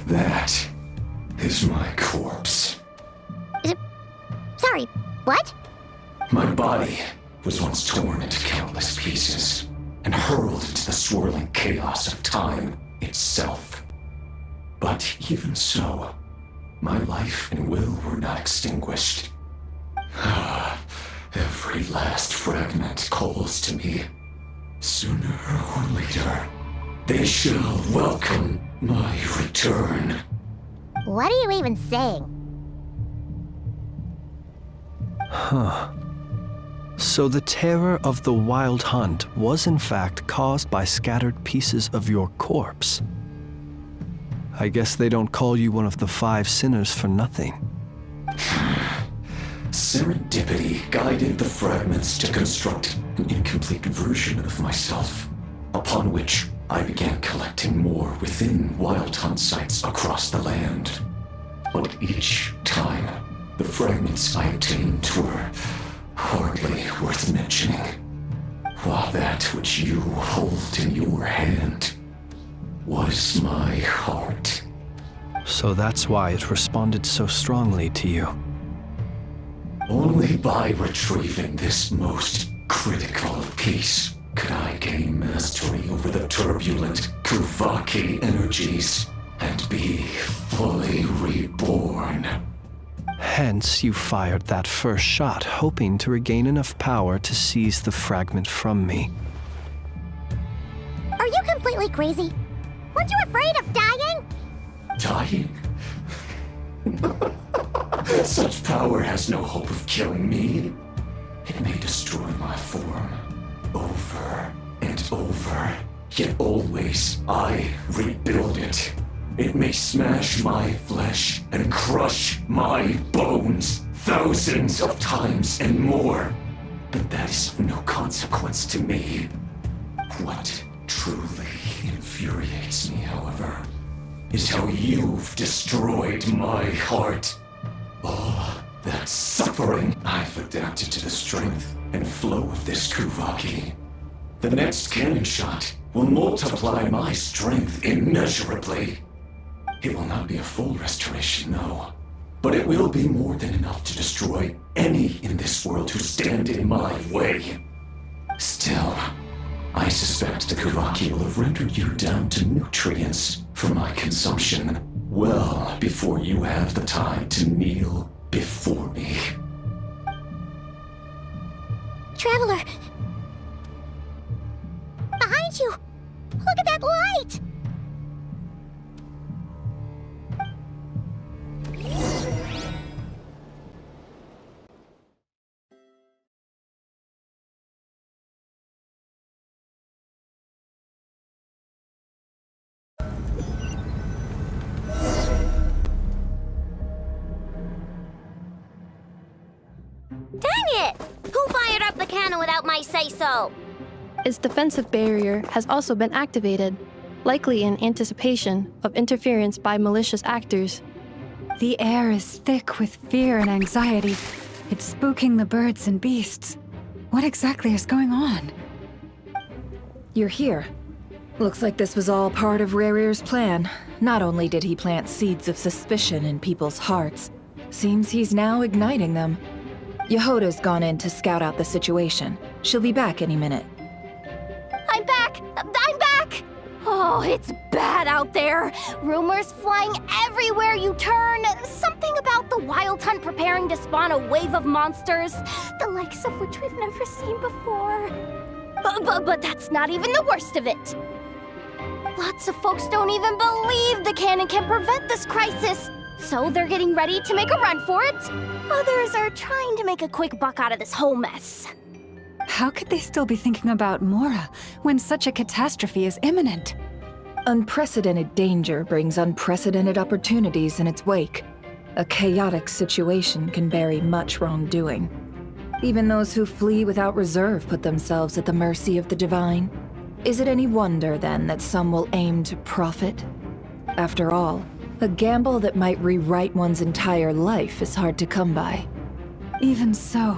N: That is my corpse.
D: Sorry, what?
N: My body was once torn into countless pieces and hurled into the swirling chaos of time itself. But even so, my life and will were not extinguished. Every last fragment calls to me. Sooner or later, they shall welcome my return.
D: What are you even saying?
C: Huh. So the terror of the wild hunt was in fact caused by scattered pieces of your corpse. I guess they don't call you one of the 5 sinners for nothing.
N: Serendipity guided the fragments to construct an incomplete version of myself, upon which I began collecting more within wild hunt sites across the land. But each time, the fragments I obtained were hardly worth mentioning, while that which you hold in your hand was my heart.
C: So that's why it responded so strongly to you.
N: Only by retrieving this most critical piece could I gain mastery over the turbulent Kuvaki energies and be fully reborn.
C: Hence, you fired that first shot, hoping to regain enough power to seize the fragment from me.
D: Are you completely crazy? Weren't you afraid of dying?
N: Dying? Such power has no hope of killing me. It may destroy my form over and over, yet always I rebuild it. It may smash my flesh and crush my bones thousands of times and more, but that is of no consequence to me. What truly infuriates me, however, is how you've destroyed my heart. All that suffering I've adapted to the strength and flow of this Kuvaki. The next cannon shot will multiply my strength immeasurably. It will not be a full restoration, no, but it will be more than enough to destroy any in this world who stand in my way. Still, I suspect the Kuvaki will have rendered you down to nutrients for my consumption well before you have the time to kneel before me.
D: Traveler! Behind you! Look at that light!
L: Dang it! Who fired up the cannon without my say-so?
M: Its defensive barrier has also been activated, likely in anticipation of interference by malicious actors.
K: The air is thick with fear and anxiety. It's spooking the birds and beasts. What exactly is going on?
J: You're here. Looks like this was all part of Rerir's plan. Not only did he plant seeds of suspicion in people's hearts, seems he's now igniting them. Yehoda's gone in to scout out the situation. She'll be back any minute.
B: I'm back! I'm back! Oh, it's bad out there. Rumors flying everywhere you turn. Something about the wild hunt preparing to spawn a wave of monsters, the likes of which we've never seen before. But that's not even the worst of it. Lots of folks don't even believe the cannon can prevent this crisis, so they're getting ready to make a run for it. Others are trying to make a quick buck out of this whole mess.
K: How could they still be thinking about Mora when such a catastrophe is imminent?
J: Unprecedented danger brings unprecedented opportunities in its wake. A chaotic situation can bury much wrongdoing. Even those who flee without reserve put themselves at the mercy of the divine. Is it any wonder, then, that some will aim to profit? After all, a gamble that might rewrite one's entire life is hard to come by.
K: Even so.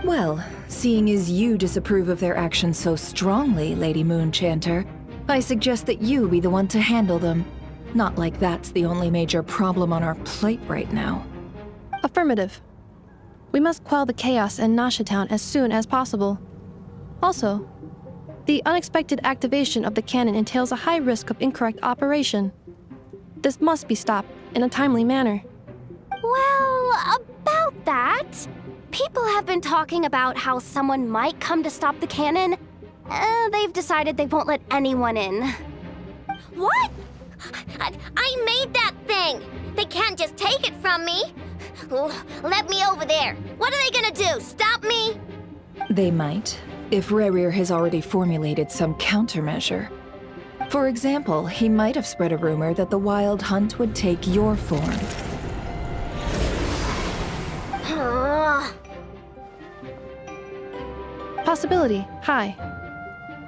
J: Well, seeing as you disapprove of their actions so strongly, Lady Moonchanter, I suggest that you be the one to handle them. Not like that's the only major problem on our plate right now.
M: Affirmative. We must quell the chaos in Nasha Town as soon as possible. Also, the unexpected activation of the cannon entails a high risk of incorrect operation. This must be stopped in a timely manner.
B: Well, about that, people have been talking about how someone might come to stop the cannon. They've decided they won't let anyone in.
L: What? I made that thing! They can't just take it from me! Let me over there! What are they gonna do, stop me?
J: They might, if Rerir has already formulated some countermeasure. For example, he might have spread a rumor that the Wild Hunt would take your form.
M: Possibility, high.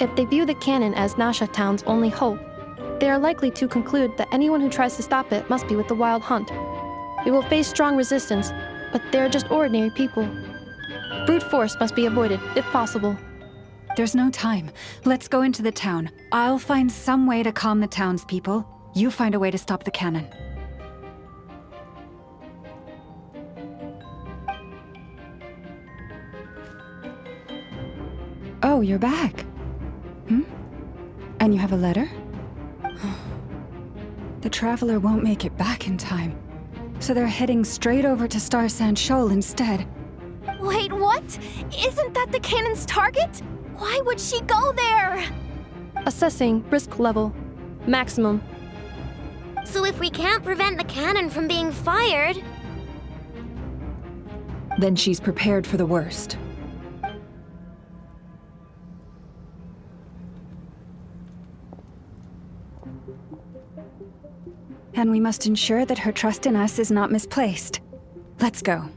M: If they view the cannon as Nasha Town's only hope, they are likely to conclude that anyone who tries to stop it must be with the Wild Hunt. We will face strong resistance, but they're just ordinary people. Brute force must be avoided, if possible.
K: There's no time. Let's go into the town. I'll find some way to calm the townspeople. You find a way to stop the cannon. Oh, you're back. And you have a letter? The Traveler won't make it back in time. So they're heading straight over to Star Sand Shoal instead.
B: Wait, what? Isn't that the cannon's target? Why would she go there?
M: Assessing risk level. Maximum.
L: So if we can't prevent the cannon from being fired...
J: Then she's prepared for the worst.
K: And we must ensure that her trust in us is not misplaced. Let's go.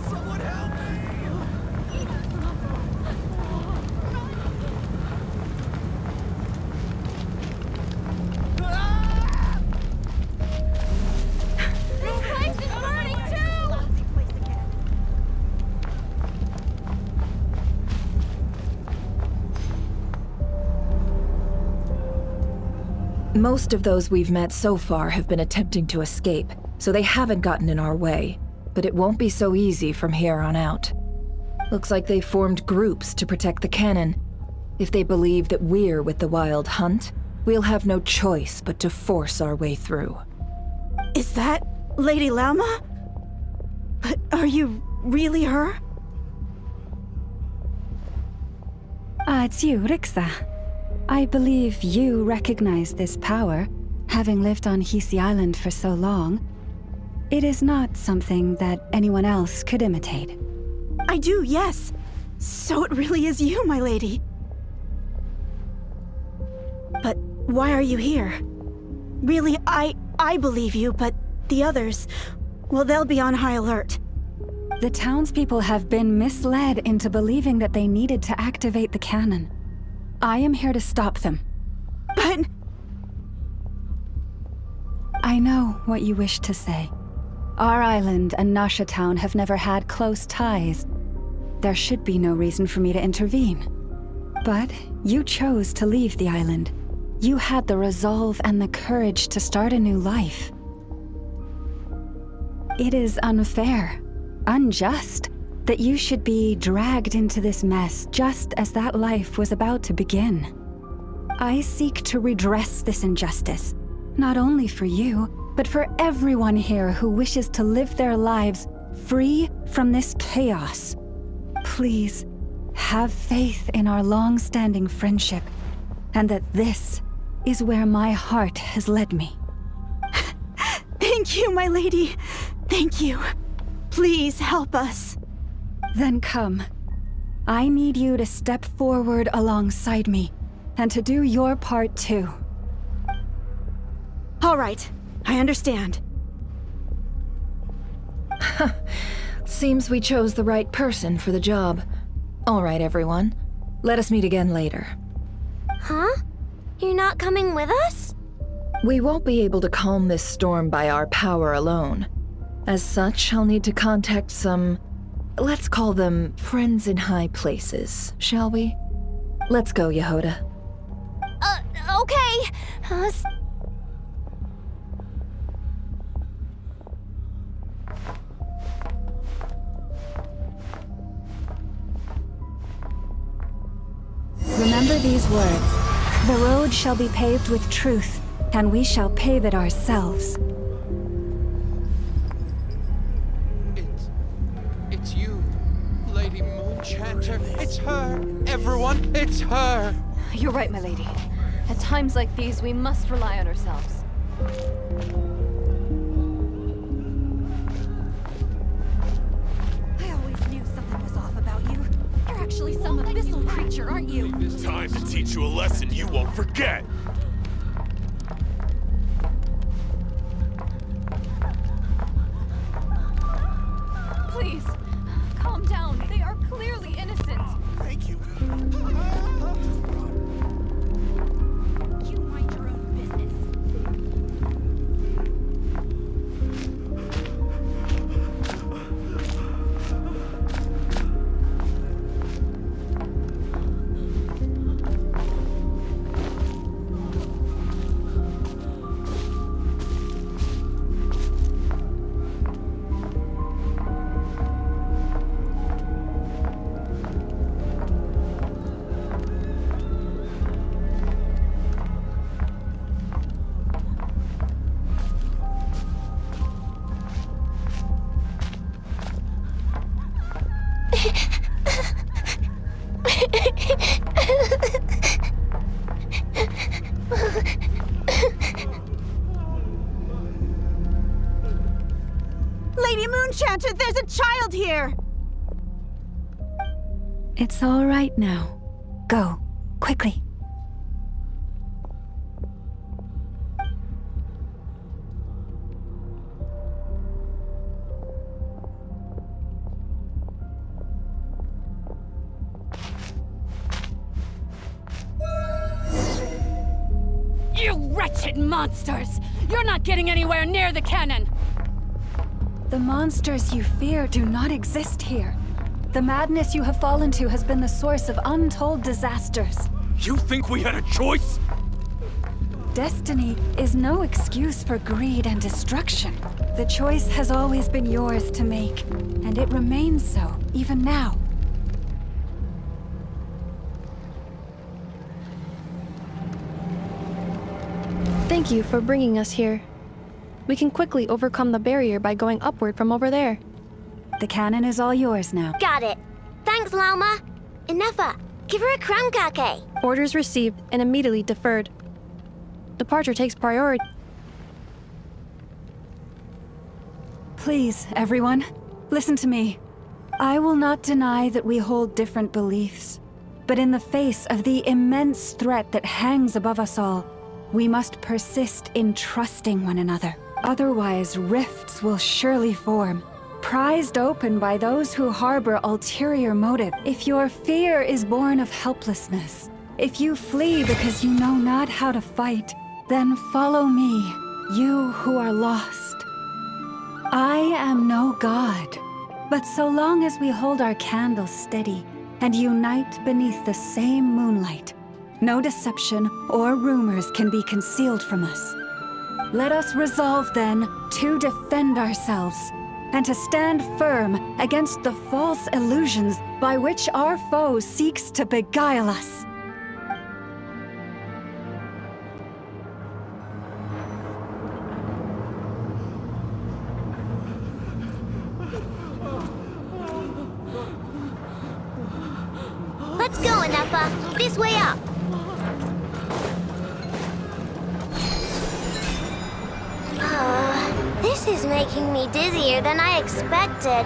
A: Someone help
B: This place is burning too!
J: Most of those we've met so far have been attempting to escape, so they haven't gotten in our way. But it won't be so easy from here on out. Looks like they formed groups to protect the cannon. If they believe that we're with the Wild Hunt, we'll have no choice but to force our way through.
O: Is that Lady Lama? But are you really her?
K: It's you, Rixa. I believe you recognize this power, having lived on Hisi Island for so long. It is not something that anyone else could imitate.
O: I do, yes. So it really is you, my lady. But why are you here? Really, I believe you, but the others, well, they'll be on high alert.
K: The townspeople have been misled into believing that they needed to activate the cannon. I am here to stop them.
O: But...
K: I know what you wish to say. Our island and Nasha Town have never had close ties. There should be no reason for me to intervene. But you chose to leave the island. You had the resolve and the courage to start a new life. It is unfair, unjust, that you should be dragged into this mess just as that life was about to begin. I seek to redress this injustice, not only for you, but for everyone here who wishes to live their lives free from this chaos. Please, have faith in our long-standing friendship, and that this is where my heart has led me.
O: Thank you, my lady. Thank you. Please help us.
K: Then come. I need you to step forward alongside me, and to do your part too.
O: All right. I understand.
J: Seems we chose the right person for the job. All right, everyone. Let us meet again later.
L: Huh? You're not coming with us?
J: We won't be able to calm this storm by our power alone. As such, I'll need to contact some... let's call them friends in high places, shall we? Let's go, Yehoda.
B: Okay.
K: Remember these words. The road shall be paved with truth, and we shall pave it ourselves.
P: It's you, Lady Moonchanter. It's her. Everyone, it's her.
Q: You're right, my lady. At times like these, we must rely on ourselves. actually some abyssal creature, aren't you?
R: Time to teach you a lesson you won't forget!
Q: Please, calm down. They are clearly innocent.
R: Thank you.
Q: You mind your own business.
O: Lady Moonchanter, there's a child here!
K: It's all right now. Go, quickly.
Q: You wretched monsters! You're not getting anywhere near the cannon!
K: The monsters you fear do not exist here. The madness you have fallen to has been the source of untold disasters.
R: You think we had a choice?
K: Destiny is no excuse for greed and destruction. The choice has always been yours to make, and it remains so, even now.
M: Thank you for bringing us here. We can quickly overcome the barrier by going upward from over there.
K: The cannon is all yours now.
L: Got it. Thanks, Lauma. Ineffa, give her a crown kake.
M: Orders received and immediately deferred. Departure takes priority.
K: Please, everyone, listen to me. I will not deny that we hold different beliefs. But in the face of the immense threat that hangs above us all, we must persist in trusting one another. Otherwise, rifts will surely form, prized open by those who harbor ulterior motive. If your fear is born of helplessness, if you flee because you know not how to fight, then follow me, you who are lost. I am no god, but so long as we hold our candles steady and unite beneath the same moonlight, no deception or rumors can be concealed from us. Let us resolve, then, to defend ourselves, and to stand firm against the false illusions by which our foe seeks to beguile us.
L: Let's go, Ineffa. This way up. This is making me dizzier than I expected.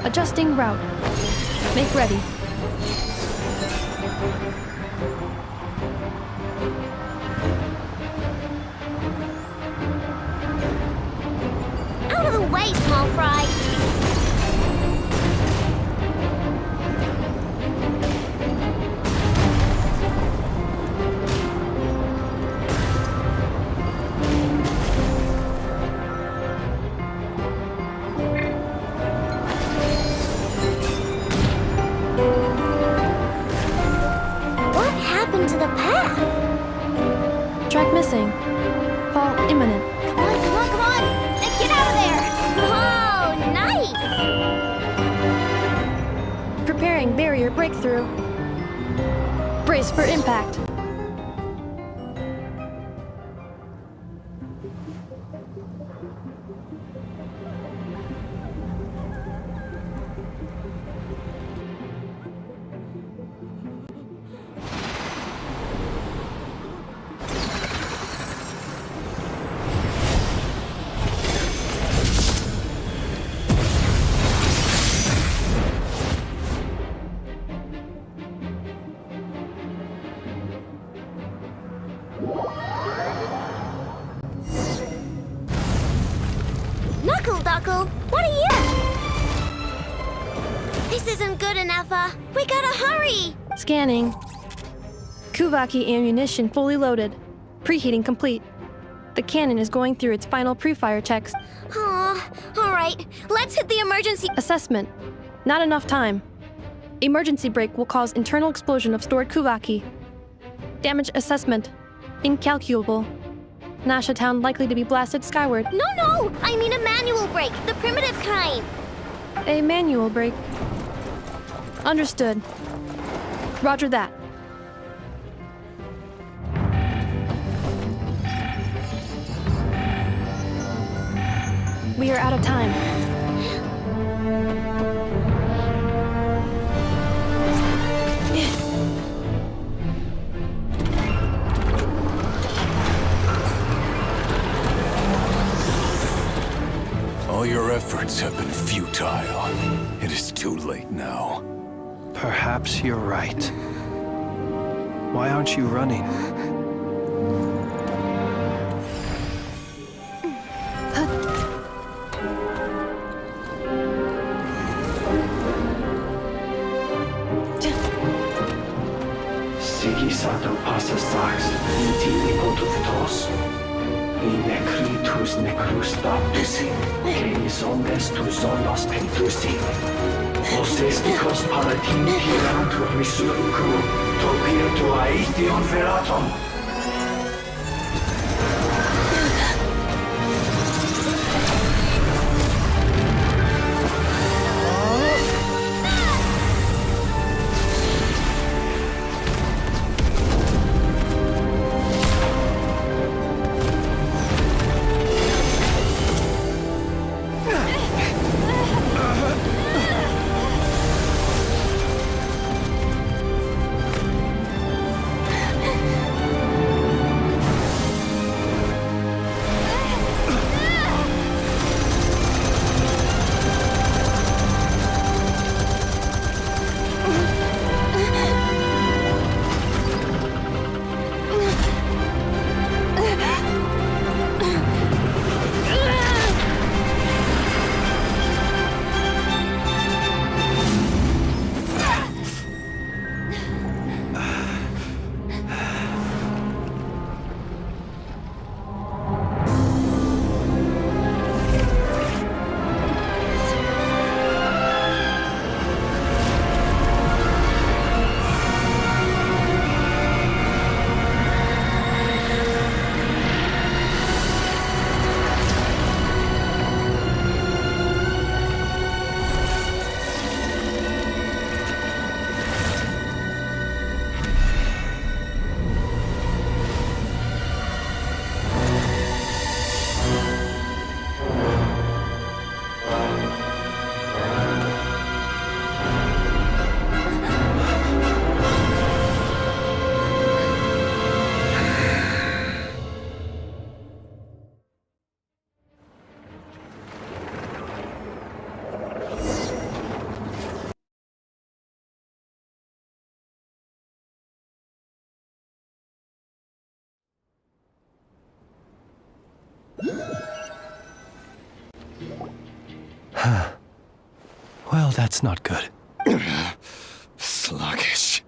M: Adjusting route. Make ready.
L: Out of the way, small fry. To the path.
M: Track missing. Fall imminent.
L: Come on, come on, come on! Let's get out of there! Whoa, nice!
M: Preparing barrier breakthrough. Brace for impact.
L: Knuckle Duckle, what are you? This isn't good, Ineffa. We gotta hurry!
M: Scanning. Kuvaki ammunition fully loaded. Preheating complete. The cannon is going through its final pre-fire checks.
L: Aw, alright. Let's hit the emergency
M: Assessment. Not enough time. Emergency brake will cause internal explosion of stored Kuvaki. Damage assessment. Incalculable. Nasha Town likely to be blasted skyward.
L: No! I mean a manual brake, the primitive kind.
M: A manual brake. Understood. Roger that. We are out of time.
N: All your efforts have been futile. It is too late now.
C: Perhaps you're right. Why aren't you running?
S: Sigisato passa sax, intimi potutos. Inekritus necrus baptusi, keis ondes tu zonos pentusi. Osestikos palatin pirantur resurcu, topir aetion veratum.
C: Well, that's not good.
A: Sluggish.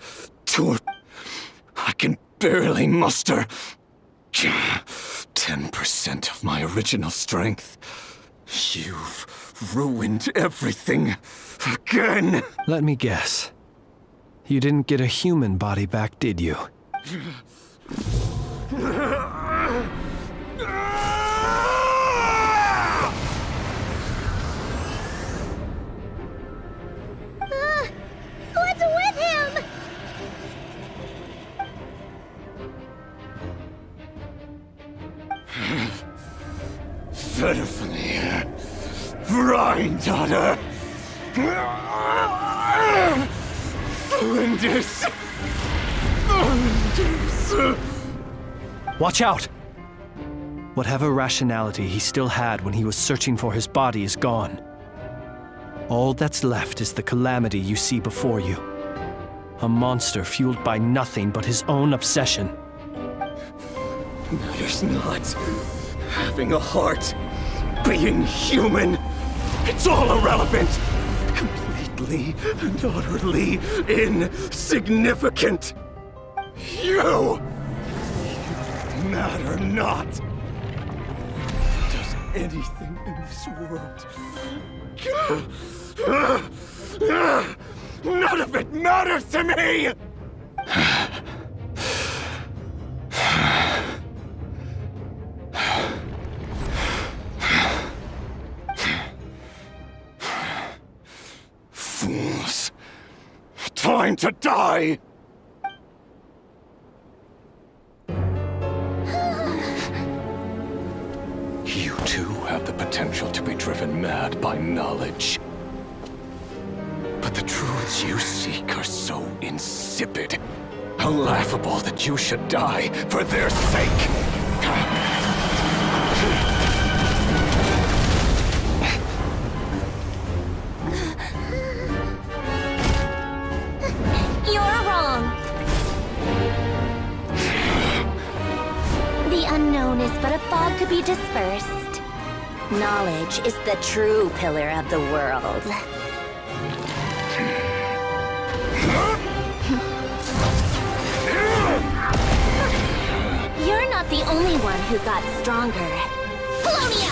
A: I can barely muster 10% of my original strength. You've ruined everything again.
C: Let me guess. You didn't get a human body back, did you?
D: What's with him?
A: Verfnir. Rheindaughter. Flinders.
C: Watch out! Whatever rationality he still had when he was searching for his body is gone. All that's left is the calamity you see before you. A monster fueled by nothing but his own obsession.
I: matters not. Having a heart, being human, it's all irrelevant. Completely and utterly insignificant. You matter not. Does anything in this world? None of it matters to me! Fools. Time to die! You too have the potential to be driven mad by knowledge. But the truths you seek are so insipid, laughable that you should die for their sake.
B: You're wrong. The unknown is but a fog to be dispersed. Knowledge is the true pillar of the world. You're not the only one who got stronger. Polonia!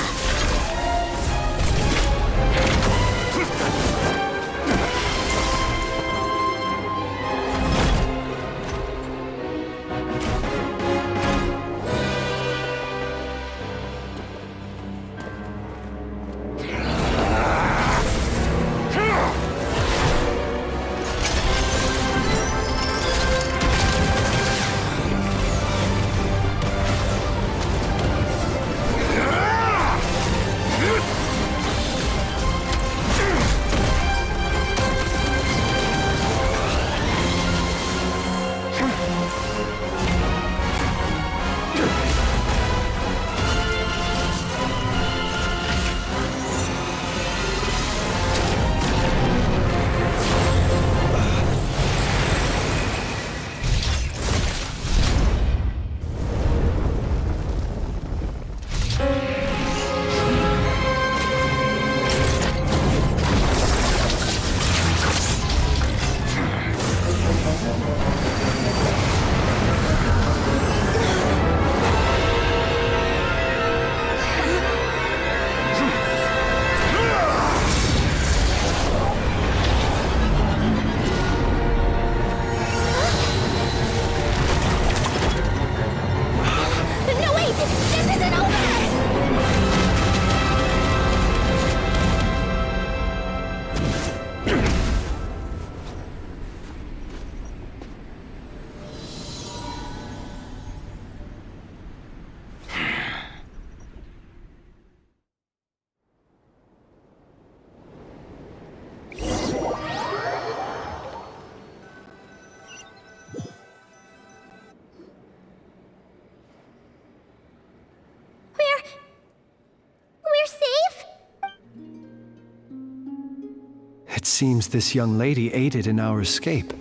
C: It seems this young lady aided in our escape.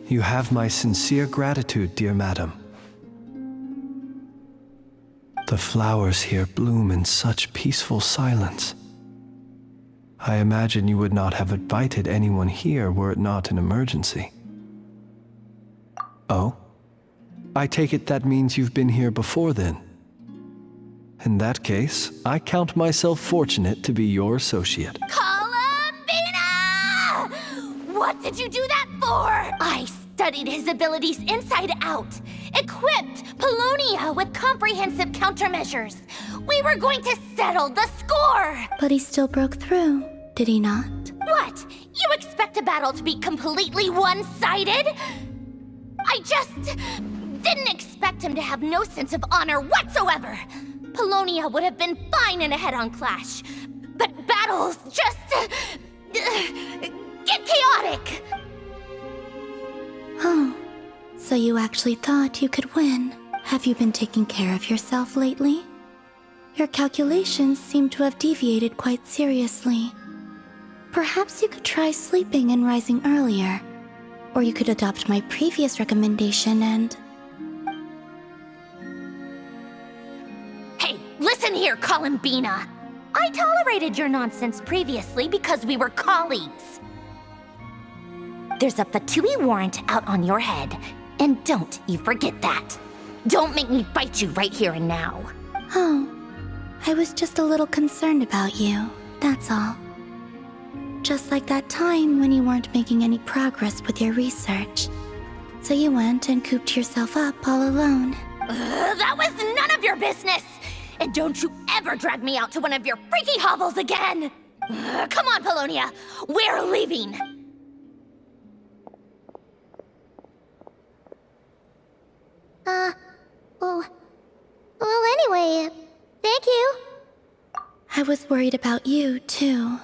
C: You have my sincere gratitude, dear madam. The flowers here bloom in such peaceful silence. I imagine you would not have invited anyone here were it not an emergency. Oh? I take it that means you've been here before then. In that case, I count myself fortunate to be your associate.
B: What did you do that for? I studied his abilities inside out, equipped Polonia with comprehensive countermeasures. We were going to settle the score!
D: But he still broke through, did he not?
B: What? You expect a battle to be completely one-sided? I just didn't expect him to have no sense of honor whatsoever. Polonia would have been fine in a head-on clash, but battles just get chaotic!
D: Oh, so you actually thought you could win. Have you been taking care of yourself lately? Your calculations seem to have deviated quite seriously. Perhaps you could try sleeping and rising earlier. Or you could adopt my previous recommendation and...
B: Listen here, Columbina. I tolerated your nonsense previously because we were colleagues. There's a Fatui warrant out on your head, and don't you forget that. Don't make me fight you right here and now.
D: Oh, I was just a little concerned about you, that's all. Just like that time when you weren't making any progress with your research. So you went and cooped yourself up all alone.
B: That was none of your business! And don't you ever drag me out to one of your freaky hovels again! Come on, Polonia! We're leaving!
D: Well, anyway, thank you. I was worried about you, too.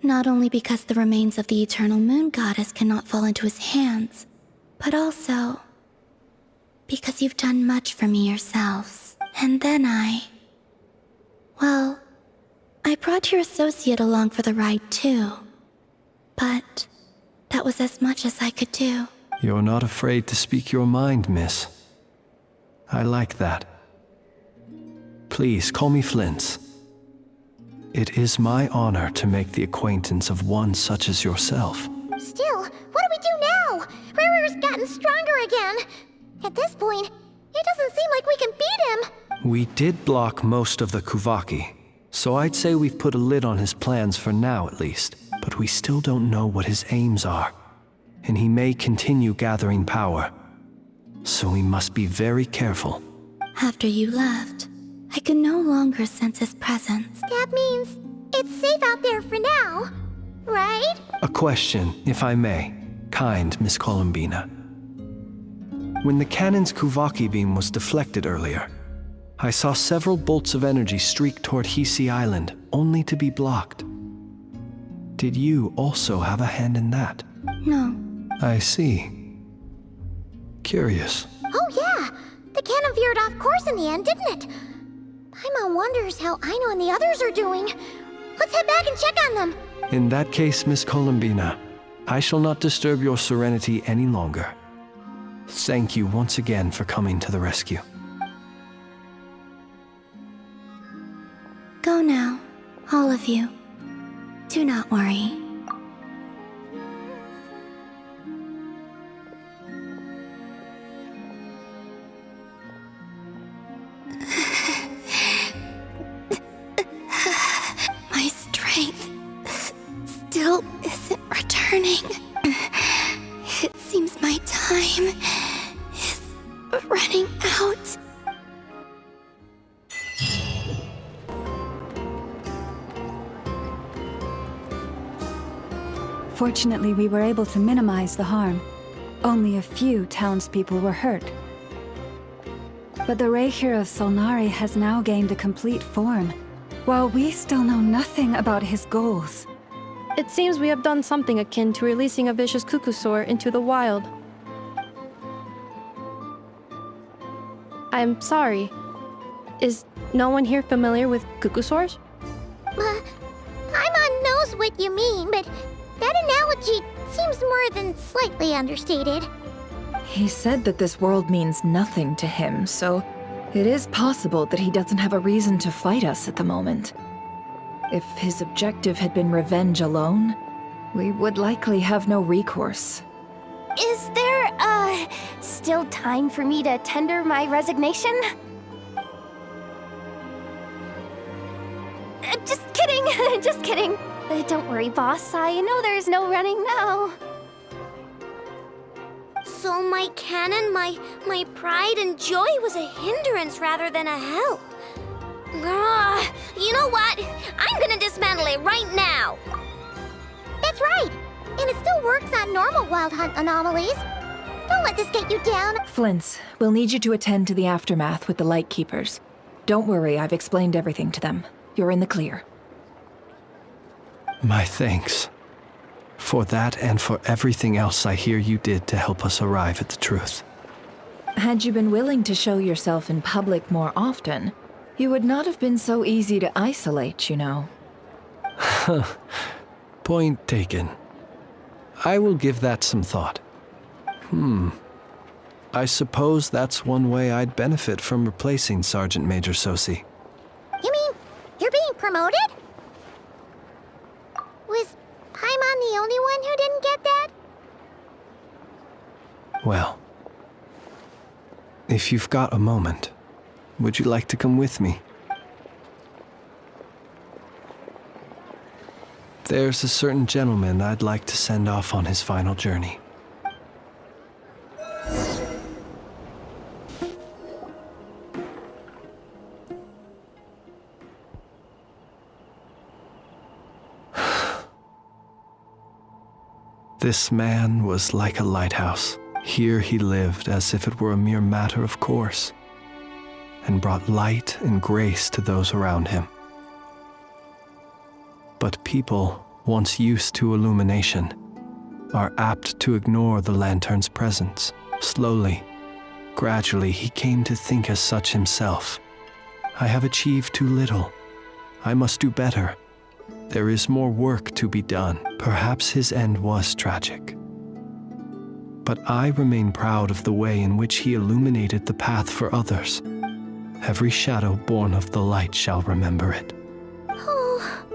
D: Not only because the remains of the Eternal Moon Goddess cannot fall into his hands, but also because you've done much for me yourselves. And then well, I brought your associate along for the ride, too. But that was as much as I could do.
C: You're not afraid to speak your mind, miss. I like that. Please call me Flins. It is my honor to make the acquaintance of one such as yourself.
D: Still, what do we do now? Rerir's gotten stronger again. At this point, it doesn't seem like we can beat him.
C: We did block most of the Kuvaki, so I'd say we've put a lid on his plans for now at least. But we still don't know what his aims are, and he may continue gathering power. So we must be very careful.
D: After you left, I could no longer sense his presence. That means it's safe out there for now, right?
C: A question, if I may, kind Miss Columbina. When the cannon's Kuvaki beam was deflected earlier, I saw several bolts of energy streak toward Hisi Island, only to be blocked. Did you also have a hand in that?
D: No.
C: I see. Curious.
D: Oh yeah! The cannon veered off course in the end, didn't it? Paimon wonders how Aino and the others are doing. Let's head back and check on them.
C: In that case, Miss Columbina, I shall not disturb your serenity any longer. Thank you once again for coming to the rescue.
D: Go now, all of you. Do not worry. My strength still isn't returning. It seems my time is running out.
K: Fortunately, we were able to minimize the harm. Only a few townspeople were hurt. But the Rächer of Solnari has now gained a complete form, while we still know nothing about his goals.
M: It seems we have done something akin to releasing a vicious cuckoosaur into the wild. I'm sorry. Is no one here familiar with cuckoosaurs?
D: Paimon knows what you mean, but that analogy seems more than slightly understated.
J: He said that this world means nothing to him, so it is possible that he doesn't have a reason to fight us at the moment. If his objective had been revenge alone, we would likely have no recourse.
B: Is there, still time for me to tender my resignation? Just kidding, just kidding. Don't worry, boss. I know there's no running now.
L: So my cannon, my pride and joy was a hindrance rather than a help. You know what? I'm gonna dismantle it right now.
D: That's right! And it still works on normal Wild Hunt anomalies. Don't let this get you down.
J: Flins, we'll need you to attend to the aftermath with the Lightkeepers. Don't worry, I've explained everything to them. You're in the clear.
C: My thanks. For that and for everything else I hear you did to help us arrive at the truth.
J: Had you been willing to show yourself in public more often, you would not have been so easy to isolate, you know.
C: Point taken. I will give that some thought. I suppose that's one way I'd benefit from replacing Sergeant Major Sosi.
D: promoted? Was Paimon the only one who didn't get that?
C: Well, if you've got a moment, would you like to come with me? There's a certain gentleman I'd like to send off on his final journey. This man was like a lighthouse. Here he lived as if it were a mere matter of course, and brought light and grace to those around him. But people, once used to illumination, are apt to ignore the lantern's presence. Slowly, gradually, he came to think as such himself. I have achieved too little. I must do better. There is more work to be done. Perhaps his end was tragic. But I remain proud of the way in which he illuminated the path for others. Every shadow born of the light shall remember it.
D: Oh,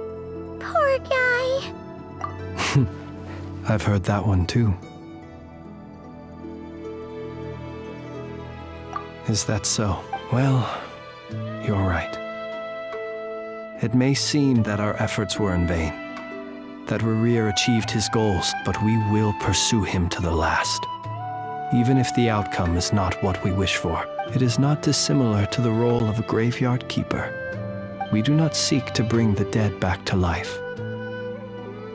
D: poor guy.
C: I've heard that one too. Is that so? Well, you're right. It may seem that our efforts were in vain, that Rerir achieved his goals, but we will pursue him to the last. Even if the outcome is not what we wish for, it is not dissimilar to the role of a graveyard keeper. We do not seek to bring the dead back to life,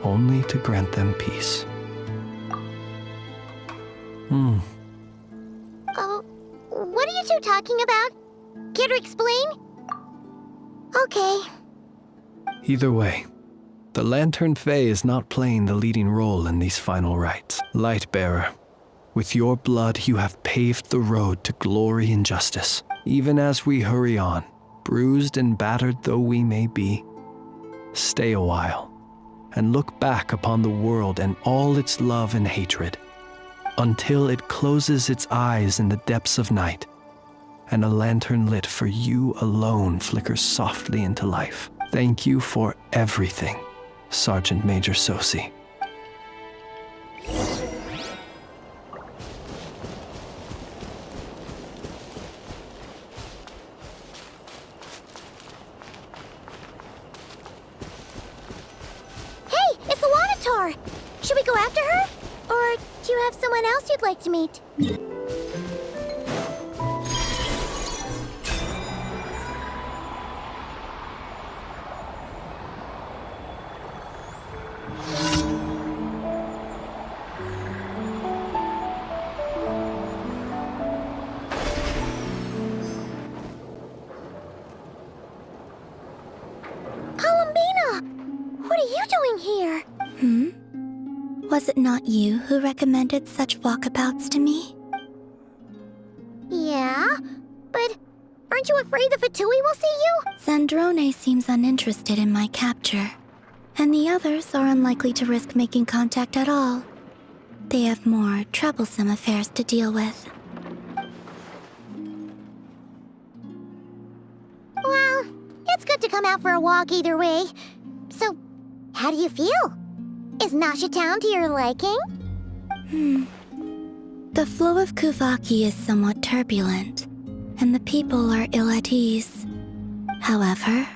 C: only to grant them peace.
D: Oh, what are you two talking about? Care to explain? Okay.
C: Either way, the Lantern Fae is not playing the leading role in these final rites. Lightbearer, with your blood you have paved the road to glory and justice. Even as we hurry on, bruised and battered though we may be, stay a while and look back upon the world and all its love and hatred, until it closes its eyes in the depths of night, and a lantern lit for you alone flickers softly into life. Thank you for everything, Sergeant Major Sosi.
D: Hey, it's the Wanator! Should we go after her? Or do you have someone else you'd like to meet? What are you doing here?
T: Was it not you who recommended such walkabouts to me?
D: Yeah, but aren't you afraid the Fatui will see you?
T: Zandrone seems uninterested in my capture, and the others are unlikely to risk making contact at all. They have more troublesome affairs to deal with.
D: Well, it's good to come out for a walk either way. So, how do you feel? Is Nasha Town to your liking?
T: The flow of Kuvaki is somewhat turbulent, and the people are ill at ease. However...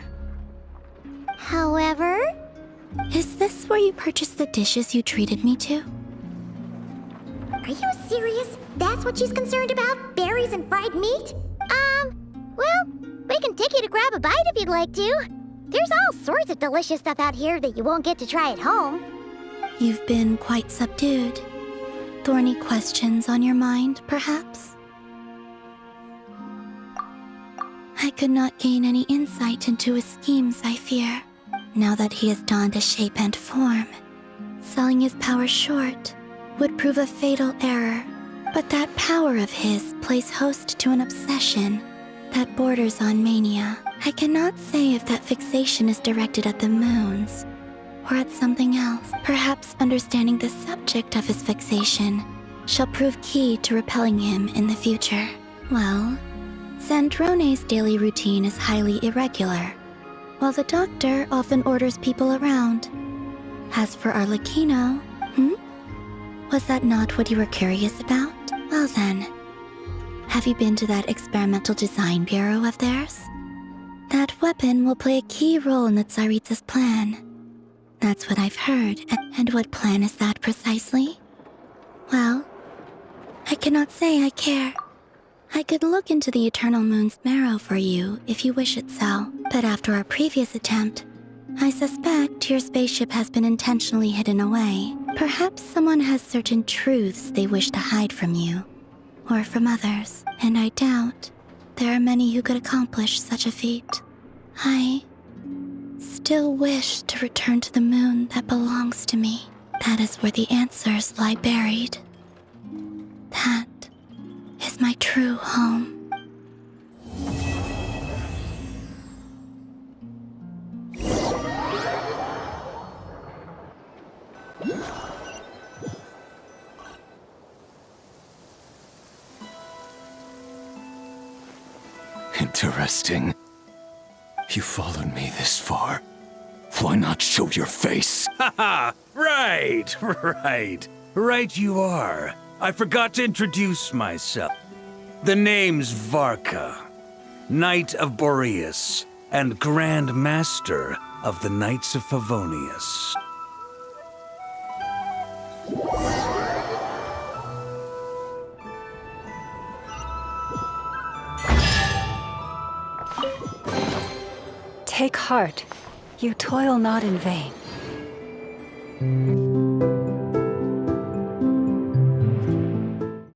T: Is this where you purchased the dishes you treated me to?
D: Are you serious? That's what she's concerned about? Berries and fried meat? Well, we can take you to grab a bite if you'd like to. There's all sorts of delicious stuff out here that you won't get to try at home.
T: You've been quite subdued. Thorny questions on your mind, perhaps? I could not gain any insight into his schemes, I fear. Now that he has donned a shape and form, selling his power short would prove a fatal error. But that power of his plays host to an obsession that borders on mania. I cannot say if that fixation is directed at the moons or at something else. Perhaps understanding the subject of his fixation shall prove key to repelling him in the future. Well, Zandrone's daily routine is highly irregular, while the doctor often orders people around. As for Arlecchino, was that not what you were curious about? Well then, have you been to that experimental design bureau of theirs? That weapon will play a key role in the Tsaritsa's plan. That's what I've heard. And what plan is that precisely? Well, I cannot say I care. I could look into the Eternal Moon's marrow for you if you wish it so, but after our previous attempt, I suspect your spaceship has been intentionally hidden away. Perhaps someone has certain truths they wish to hide from you, or from others, and I doubt there are many who could accomplish such a feat. I still wish to return to the moon that belongs to me. That is where the answers lie buried. That is my true home.
A: Interesting. You followed me this far. Why not show your face?
U: Haha! Right you are. I forgot to introduce myself. The name's Varka, Knight of Boreas, and Grand Master of the Knights of Favonius.
K: Take heart. You toil not in vain.